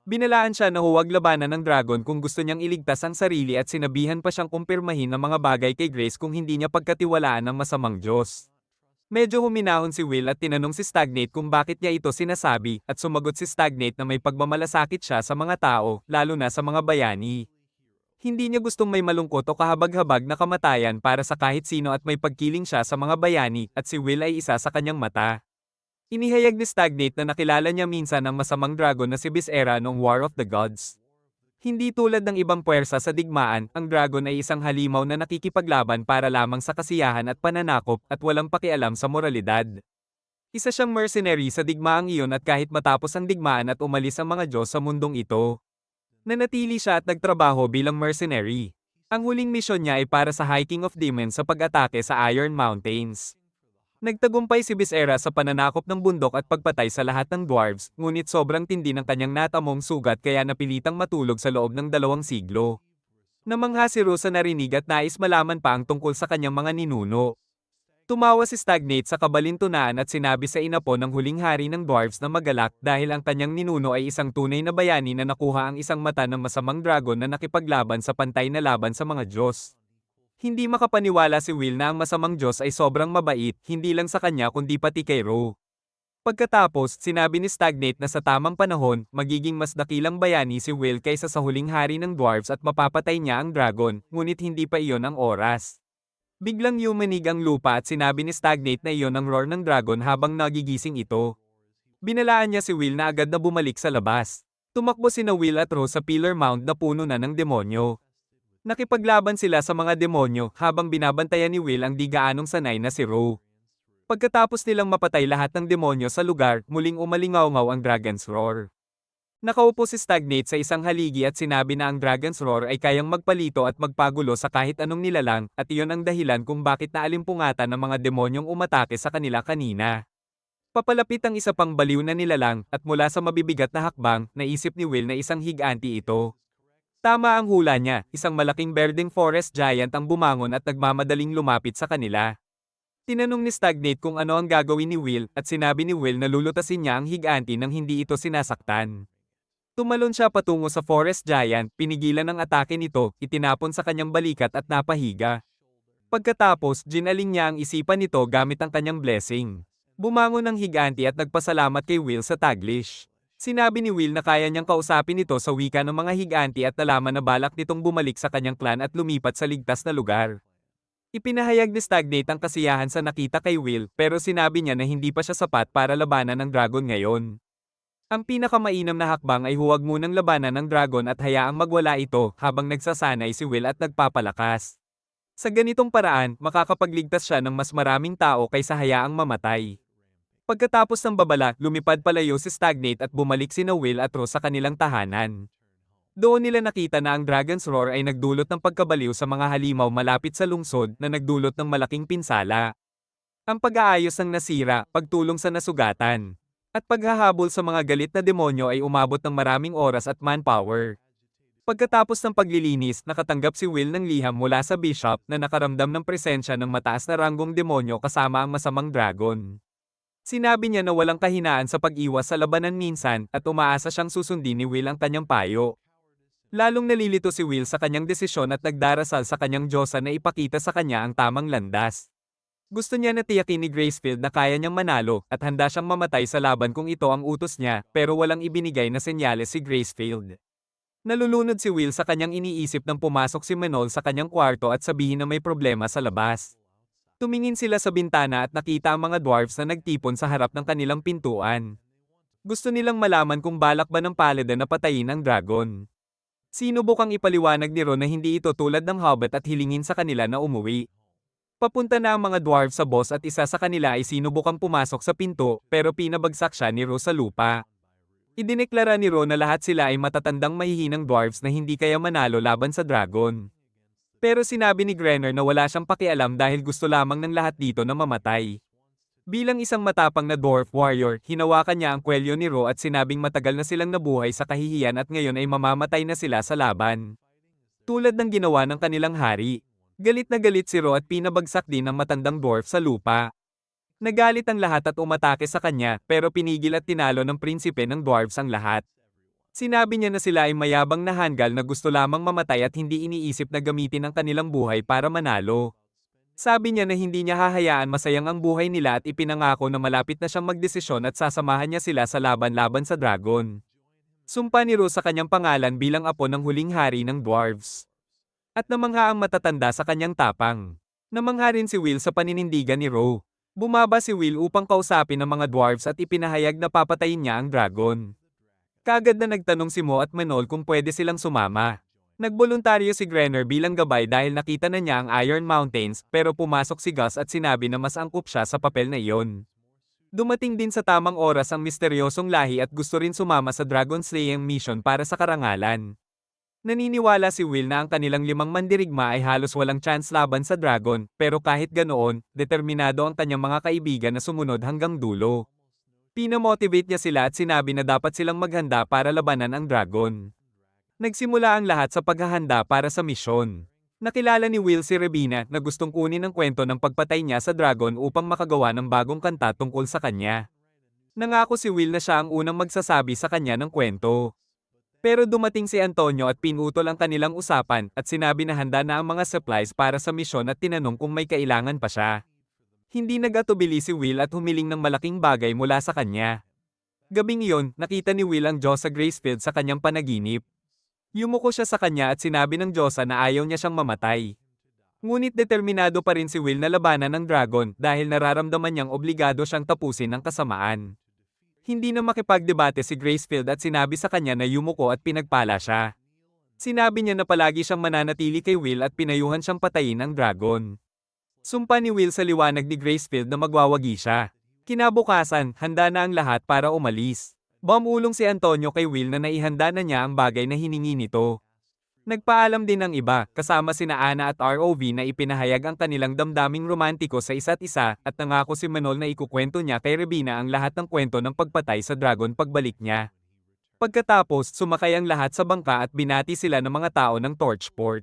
Binalaan siya na huwag labanan ng dragon kung gusto niyang iligtas ang sarili at sinabihan pa siyang kumpirmahin ng mga bagay kay Grace kung hindi niya pagkatiwalaan ng masamang Diyos. Medyo huminahon si Will at tinanong si Stagnate kung bakit niya ito sinasabi at sumagot si Stagnate na may pagmamalasakit siya sa mga tao, lalo na sa mga bayani. Hindi niya gustong may malungkot o kahabag-habag na kamatayan para sa kahit sino at may pagkiling siya sa mga bayani at si Will ay isa sa kanyang mata. Inihayag ni Stagnate na nakilala niya minsan ang masamang dragon na si Viscera noong War of the Gods. Hindi tulad ng ibang puwersa sa digmaan, ang dragon ay isang halimaw na nakikipaglaban para lamang sa kasiyahan at pananakop at walang pakialam sa moralidad. Isa siyang mercenary sa digmaang iyon at kahit matapos ang digmaan at umalis ang mga Diyos sa mundong ito, nanatili siya at nagtrabaho bilang mercenary. Ang huling misyon niya ay para sa High King of Demons sa pag-atake sa Iron Mountains. Nagtagumpay si Viscera sa pananakop ng bundok at pagpatay sa lahat ng dwarves, ngunit sobrang tindi ng kanyang natamong sugat kaya napilitang matulog sa loob ng 2 siglo. Namangha si Rose sa narinig at nais malaman pa ang tungkol sa kanyang mga ninuno. Tumawa si Stagnate sa kabalintunaan at sinabi sa inapo ng huling hari ng dwarves na magalak dahil ang kanyang ninuno ay isang tunay na bayani na nakuha ang isang mata ng masamang dragon na nakipaglaban sa pantay na laban sa mga Diyos. Hindi makapaniwala si Will na ang masamang Diyos ay sobrang mabait, hindi lang sa kanya kundi pati kay Ro. Pagkatapos, sinabi ni Stagnate na sa tamang panahon, magiging mas dakilang bayani si Will kaysa sa huling hari ng dwarves at mapapatay niya ang dragon, ngunit hindi pa iyon ang oras. Biglang yumanig ang lupa at sinabi ni Stagnate na iyon ang roar ng dragon habang nagigising ito. Binalaan niya si Will na agad na bumalik sa labas. Tumakbo sina Will at Ro sa Pillar Mound na puno na ng demonyo. Nakipaglaban sila sa mga demonyo habang binabantayan ni Will ang di gaanong sanay na si Ro. Pagkatapos nilang mapatay lahat ng demonyo sa lugar, muling umalingaw-ngaw ang Dragon's Roar. Nakaupo si Stagnate sa isang haligi at sinabi na ang Dragon's Roar ay kayang magpalito at magpagulo sa kahit anong nilalang at iyon ang dahilan kung bakit naalimpungatan ng mga demonyong umatake sa kanila kanina. Papalapit ang isa pang baliw na nilalang at mula sa mabibigat na hakbang, naisip ni Will na isang higanti ito. Tama ang hula niya, isang malaking berdeng forest giant ang bumangon at nagmamadaling lumapit sa kanila. Tinanong ni Stagnate kung ano ang gagawin ni Will at sinabi ni Will na lulutasin niya ang higanti nang hindi ito sinasaktan. Tumalon siya patungo sa forest giant, pinigilan ang atake nito, itinapon sa kanyang balikat at napahiga. Pagkatapos, ginaling niya ang isipan nito gamit ang kanyang blessing. Bumangon ang higanti at nagpasalamat kay Will sa Taglish. Sinabi ni Will na kaya niyang kausapin ito sa wika ng mga higanti at nalaman na balak nitong bumalik sa kanyang clan at lumipat sa ligtas na lugar. Ipinahayag ni Stagnate ang kasiyahan sa nakita kay Will pero sinabi niya na hindi pa siya sapat para labanan ng dragon ngayon. Ang pinakamainam na hakbang ay huwag munang labanan ang dragon at hayaang magwala ito habang nagsasanay si Will at nagpapalakas. Sa ganitong paraan, makakapagligtas siya ng mas maraming tao kaysa hayaang mamatay. Pagkatapos ng babala, lumipad palayo si Stagnate at bumalik sina Will at Rose sa kanilang tahanan. Doon nila nakita na ang Dragon's Roar ay nagdulot ng pagkabaliw sa mga halimaw malapit sa lungsod na nagdulot ng malaking pinsala. Ang pag-aayos ng nasira, pagtulong sa nasugatan, at paghahabol sa mga galit na demonyo ay umabot ng maraming oras at manpower. Pagkatapos ng paglilinis, nakatanggap si Will ng liham mula sa bishop na nakaramdam ng presensya ng mataas na ranggong demonyo kasama ang masamang dragon. Sinabi niya na walang kahinaan sa pag-iwas sa labanan minsan at umaasa siyang susundin ni Will ang kanyang payo. Lalong nalilito si Will sa kanyang desisyon at nagdarasal sa kanyang Diyosa na ipakita sa kanya ang tamang landas. Gusto niya na tiyakin ni Gracefield na kaya niyang manalo at handa siyang mamatay sa laban kung ito ang utos niya, pero walang ibinigay na senyales si Gracefield. Nalulunod si Will sa kanyang iniisip nang pumasok si Manol sa kanyang kwarto at sabihin na may problema sa labas. Tumingin sila sa bintana at nakita ang mga dwarfs na nagtipon sa harap ng kanilang pintuan. Gusto nilang malaman kung balak ba ng Paladin na patayin ang dragon. Sinubukang ipaliwanag ni Ron na hindi ito tulad ng Hobbit at hilingin sa kanila na umuwi. Papunta na ang mga dwarf sa boss at isa sa kanila ay sinubukang pumasok sa pinto, pero pinabagsak siya ni Ro sa lupa. Idineklara ni Ro na lahat sila ay matatandang mahihinang dwarfs na hindi kaya manalo laban sa dragon. Pero sinabi ni Grenner na wala siyang pakialam dahil gusto lamang ng lahat dito na mamatay. Bilang isang matapang na dwarf warrior, hinawakan niya ang kwelyo ni Ro at sinabing matagal na silang nabuhay sa kahihiyan at ngayon ay mamamatay na sila sa laban. Tulad ng ginawa ng kanilang hari. Galit na galit si Ro at pinabagsak din ang matandang dwarf sa lupa. Nagalit ang lahat at umatake sa kanya, pero pinigil at tinalo ng prinsipe ng dwarfs ang lahat. Sinabi niya na sila ay mayabang na hanggal na gusto lamang mamatay at hindi iniisip na gamitin ang kanilang buhay para manalo. Sabi niya na hindi niya hahayaan masayang ang buhay nila at ipinangako na malapit na siyang magdesisyon at sasamahan niya sila sa laban-laban sa dragon. Sumpa ni Rose sa kanyang pangalan bilang apo ng huling hari ng dwarves. At namangha ang matatanda sa kanyang tapang. Namangha rin si Will sa paninindigan ni Ro. Bumaba si Will upang kausapin ang mga dwarves at ipinahayag na papatayin niya ang dragon. Kaagad na nagtanong si Mo at Manol kung pwede silang sumama. Nagboluntaryo si Grenner bilang gabay dahil nakita na niya ang Iron Mountains, pero pumasok si Gus at sinabi na mas angkop siya sa papel na iyon. Dumating din sa tamang oras ang misteryosong lahi at gusto rin sumama sa Dragon Slaying mission para sa karangalan. Naniniwala si Will na ang kanilang 5 mandirigma ay halos walang chance laban sa dragon, pero kahit ganoon, determinado ang kanyang mga kaibigan na sumunod hanggang dulo. Pinamotivate niya sila at sinabi na dapat silang maghanda para labanan ang dragon. Nagsimula ang lahat sa paghahanda para sa misyon. Nakilala ni Will si Rebina na gustong kunin ang kwento ng pagpatay niya sa dragon upang makagawa ng bagong kanta tungkol sa kanya. Nangako si Will na siya ang unang magsasabi sa kanya ng kwento. Pero dumating si Antonio at pinutol ang kanilang usapan at sinabi na handa na ang mga supplies para sa misyon at tinanong kung may kailangan pa siya. Hindi nag-atubili si Will at humiling ng malaking bagay mula sa kanya. Gabing iyon, nakita ni Will ang Diyosa Gracefield sa kanyang panaginip. Yumuko siya sa kanya at sinabi ng Diyosa na ayaw niya siyang mamatay. Ngunit determinado pa rin si Will na labanan ng dragon dahil nararamdaman niyang obligado siyang tapusin ang kasamaan. Hindi na makipagdebate si Gracefield at sinabi sa kanya na yumuko at pinagpala siya. Sinabi niya na palagi siyang mananatili kay Will at pinayuhan siyang patayin ang dragon. Sumpa ni Will sa liwanag ni Gracefield na magwawagi siya. Kinabukasan, handa na ang lahat para umalis. Bumulong si Antonio kay Will na naihanda na niya ang bagay na hiningi nito. Nagpaalam din ang iba, kasama sina Ana at ROV na ipinahayag ang kanilang damdaming romantiko sa isa't isa at nangako si Manol na ikukwento niya kay Rebina ang lahat ng kwento ng pagpatay sa dragon pagbalik niya. Pagkatapos, sumakay ang lahat sa bangka at binati sila ng mga tao ng Torchport.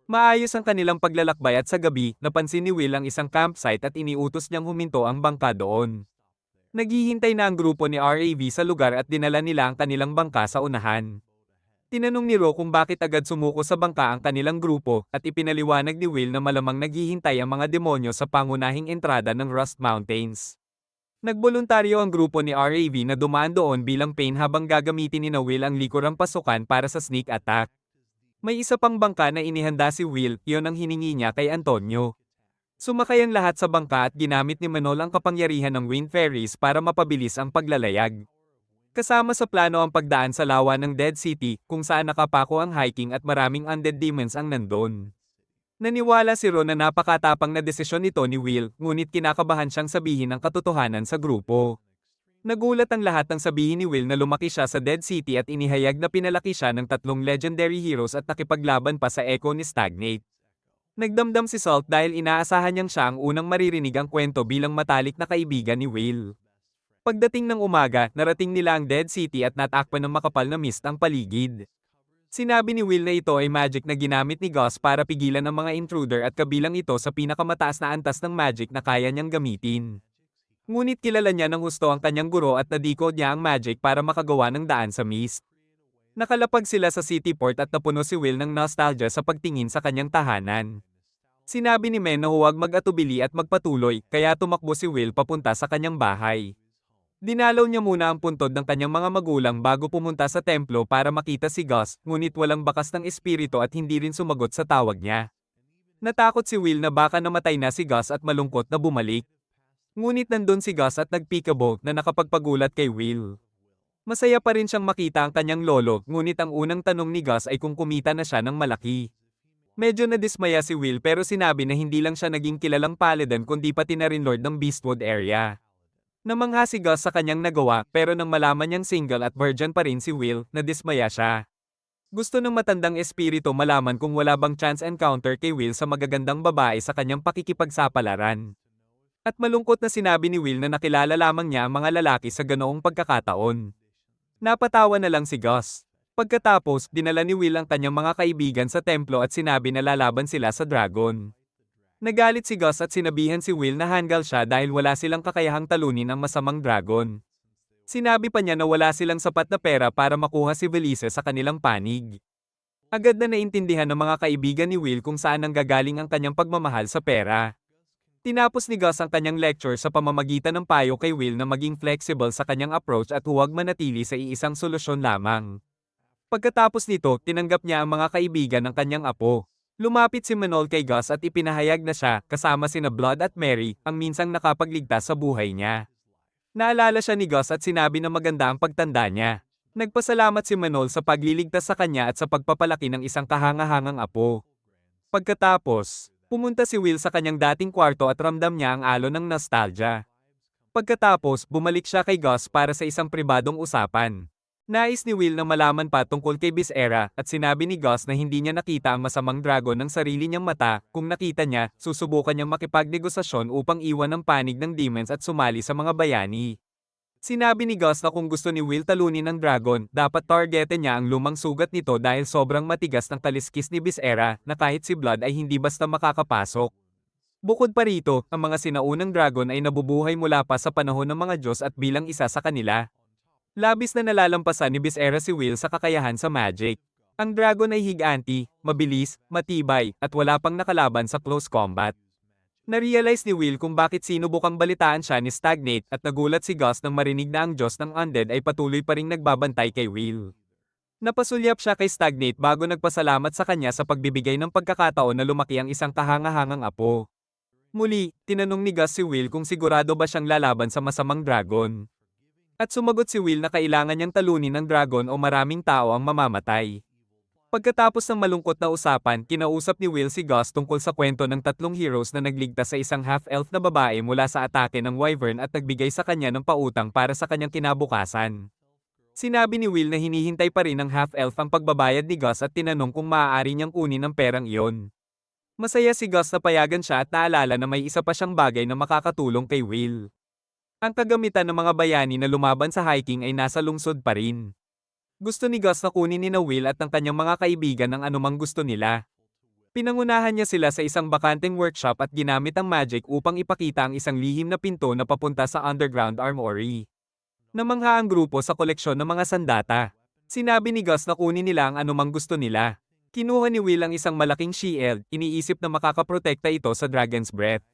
Maayos ang kanilang paglalakbay at sa gabi, napansin ni Will ang isang campsite at iniutos niyang huminto ang bangka doon. Naghihintay na ang grupo ni RAV sa lugar at dinala nila ang kanilang bangka sa unahan. Tinanong ni Ro kung bakit agad sumuko sa bangka ang kanilang grupo at ipinaliwanag ni Will na malamang naghihintay ang mga demonyo sa pangunahing entrada ng Rust Mountains. Nagboluntaryo ang grupo ni RAV na dumaan doon bilang pain habang gagamitin ni Will ang likurang pasukan para sa sneak attack. May isa pang bangka na inihanda si Will, iyon ang hiningi niya kay Antonio. Sumakay ang lahat sa bangka at ginamit ni Manol ang kapangyarihan ng Wind Fairies para mapabilis ang paglalayag. Kasama sa plano ang pagdaan sa lawa ng Dead City, kung saan nakapako ang hiking at maraming undead demons ang nandun. Naniwala si Ron na napakatapang na desisyon nito ni Will, ngunit kinakabahan siyang sabihin ang katotohanan sa grupo. Nagulat ang lahat nang sabihin ni Will na lumaki siya sa Dead City at inihayag na pinalaki siya ng 3 legendary heroes at nakipaglaban pa sa Echo ni Stagnate. Nagdamdam si Salt dahil inaasahan niyang siya ang unang maririnig ang kwento bilang matalik na kaibigan ni Will. Pagdating ng umaga, narating nila ang Dead City at natakpan ng makapal na mist ang paligid. Sinabi ni Will na ito ay magic na ginamit ni Gus para pigilan ang mga intruder at kabilang ito sa pinakamataas na antas ng magic na kaya niyang gamitin. Ngunit kilala niya ng husto ang kanyang guro at nadikod niya ang magic para makagawa ng daan sa mist. Nakalapag sila sa city port at napuno si Will ng nostalgia sa pagtingin sa kanyang tahanan. Sinabi ni Men na huwag mag-atubili at magpatuloy, kaya tumakbo si Will papunta sa kanyang bahay. Dinalaw niya muna ang puntod ng kanyang mga magulang bago pumunta sa templo para makita si Gus, ngunit walang bakas ng espiritu at hindi rin sumagot sa tawag niya. Natakot si Will na baka namatay na si Gus at malungkot na bumalik. Ngunit nandun si Gus at nag-peekaboo na nakapagpagulat kay Will. Masaya pa rin siyang makita ang kanyang lolo, ngunit ang unang tanong ni Gus ay kung kumita na siya ng malaki. Medyo nadismaya si Will pero sinabi na hindi lang siya naging kilalang paladin kundi pati na rin lord ng Beastwood area. Namangha si Gus sa kanyang nagawa pero nang malaman niyang single at virgin pa rin si Will, nadismaya siya. Gusto ng matandang espiritu malaman kung wala bang chance encounter kay Will sa magagandang babae sa kanyang pakikipagsapalaran. At malungkot na sinabi ni Will na nakilala lamang niya ang mga lalaki sa ganoong pagkakataon. Napatawa na lang si Gus. Pagkatapos, dinala ni Will ang kanyang mga kaibigan sa templo at sinabi na lalaban sila sa dragon. Nagalit si Gus at sinabihan si Will na hanggal siya dahil wala silang kakayahang talunin ang masamang dragon. Sinabi pa niya na wala silang sapat na pera para makuha si Velize sa kanilang panig. Agad na naintindihan ng mga kaibigan ni Will kung saan nanggagaling ang kanyang pagmamahal sa pera. Tinapos ni Gus ang kanyang lecture sa pamamagitan ng payo kay Will na maging flexible sa kanyang approach at huwag manatili sa iisang solusyon lamang. Pagkatapos nito, tinanggap niya ang mga kaibigan ng kanyang apo. Lumapit si Manol kay Gus at ipinahayag na siya, kasama sina Blood at Mary, ang minsang nakapagligtas sa buhay niya. Naalala siya ni Gus at sinabi na maganda ang pagtanda niya. Nagpasalamat si Manol sa pagliligtas sa kanya at sa pagpapalaki ng isang kahangahangang apo. Pagkatapos, pumunta si Will sa kanyang dating kwarto at ramdam niya ang alon ng nostalgia. Pagkatapos, bumalik siya kay Gus para sa isang pribadong usapan. Nais ni Will na malaman pa tungkol kay Visera at sinabi ni Gus na hindi niya nakita ang masamang dragon ng sarili niyang mata, kung nakita niya, susubukan niyang makipagnegosasyon upang iwan ang panig ng demons at sumali sa mga bayani. Sinabi ni Gus na kung gusto ni Will talunin ang dragon, dapat targetin niya ang lumang sugat nito dahil sobrang matigas ng kaliskis ni Visera na kahit si Blood ay hindi basta makakapasok. Bukod pa rito, ang mga sinaunang dragon ay nabubuhay mula pa sa panahon ng mga Diyos at bilang isa sa kanila. Labis na nalalampasan ni Visera si Will sa kakayahan sa magic. Ang dragon ay higanti, mabilis, matibay, at wala pang nakalaban sa close combat. Narealize ni Will kung bakit sinubukang balitaan siya ni Stagnate at nagulat si Gus nang marinig na ang Diyos ng Undead ay patuloy pa ring nagbabantay kay Will. Napasulyap siya kay Stagnate bago nagpasalamat sa kanya sa pagbibigay ng pagkakataon na lumaki ang isang kahangahangang apo. Muli, tinanong ni Gus si Will kung sigurado ba siyang lalaban sa masamang dragon. At sumagot si Will na kailangan niyang talunin ng dragon o maraming tao ang mamamatay. Pagkatapos ng malungkot na usapan, kinausap ni Will si Gus tungkol sa kwento ng 3 heroes na nagligtas sa isang half-elf na babae mula sa atake ng Wyvern at nagbigay sa kanya ng pautang para sa kanyang kinabukasan. Sinabi ni Will na hinihintay pa rin ng half-elf ang pagbabayad ni Gus at tinanong kung maaari niyang kunin ang perang iyon. Masaya si Gus na payagan siya at naalala na may isa pa siyang bagay na makakatulong kay Will. Ang kagamitan ng mga bayani na lumaban sa hiking ay nasa lungsod pa rin. Gusto ni Gus na kunin ni Will at ang kanyang mga kaibigan ang anumang gusto nila. Pinangunahan niya sila sa isang bakanteng workshop at ginamit ang magic upang ipakita ang isang lihim na pinto na papunta sa underground armory. Namangha ang grupo sa koleksyon ng mga sandata. Sinabi ni Gus na kunin nila ang anumang gusto nila. Kinuha ni Will ang isang malaking shield, iniisip na makakaprotekta ito sa Dragon's Breath.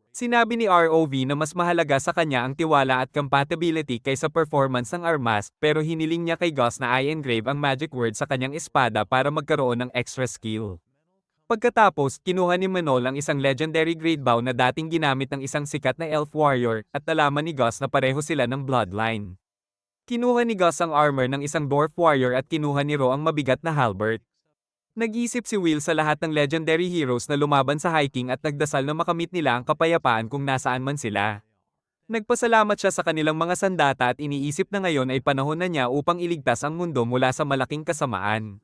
Sinabi ni ROV na mas mahalaga sa kanya ang tiwala at compatibility kaysa performance ng armas, pero hiniling niya kay Gus na i-engrave ang magic word sa kanyang espada para magkaroon ng extra skill. Pagkatapos, kinuha ni Manol ang isang legendary great bow na dating ginamit ng isang sikat na elf warrior, at nalaman ni Gus na pareho sila ng bloodline. Kinuha ni Gus ang armor ng isang dwarf warrior at kinuha ni Ro ang mabigat na halberd. Nag-isip si Will sa lahat ng legendary heroes na lumaban sa hiking at nagdasal na makamit nila ang kapayapaan kung nasaan man sila. Nagpasalamat siya sa kanilang mga sandata at iniisip na ngayon ay panahon na niya upang iligtas ang mundo mula sa malaking kasamaan.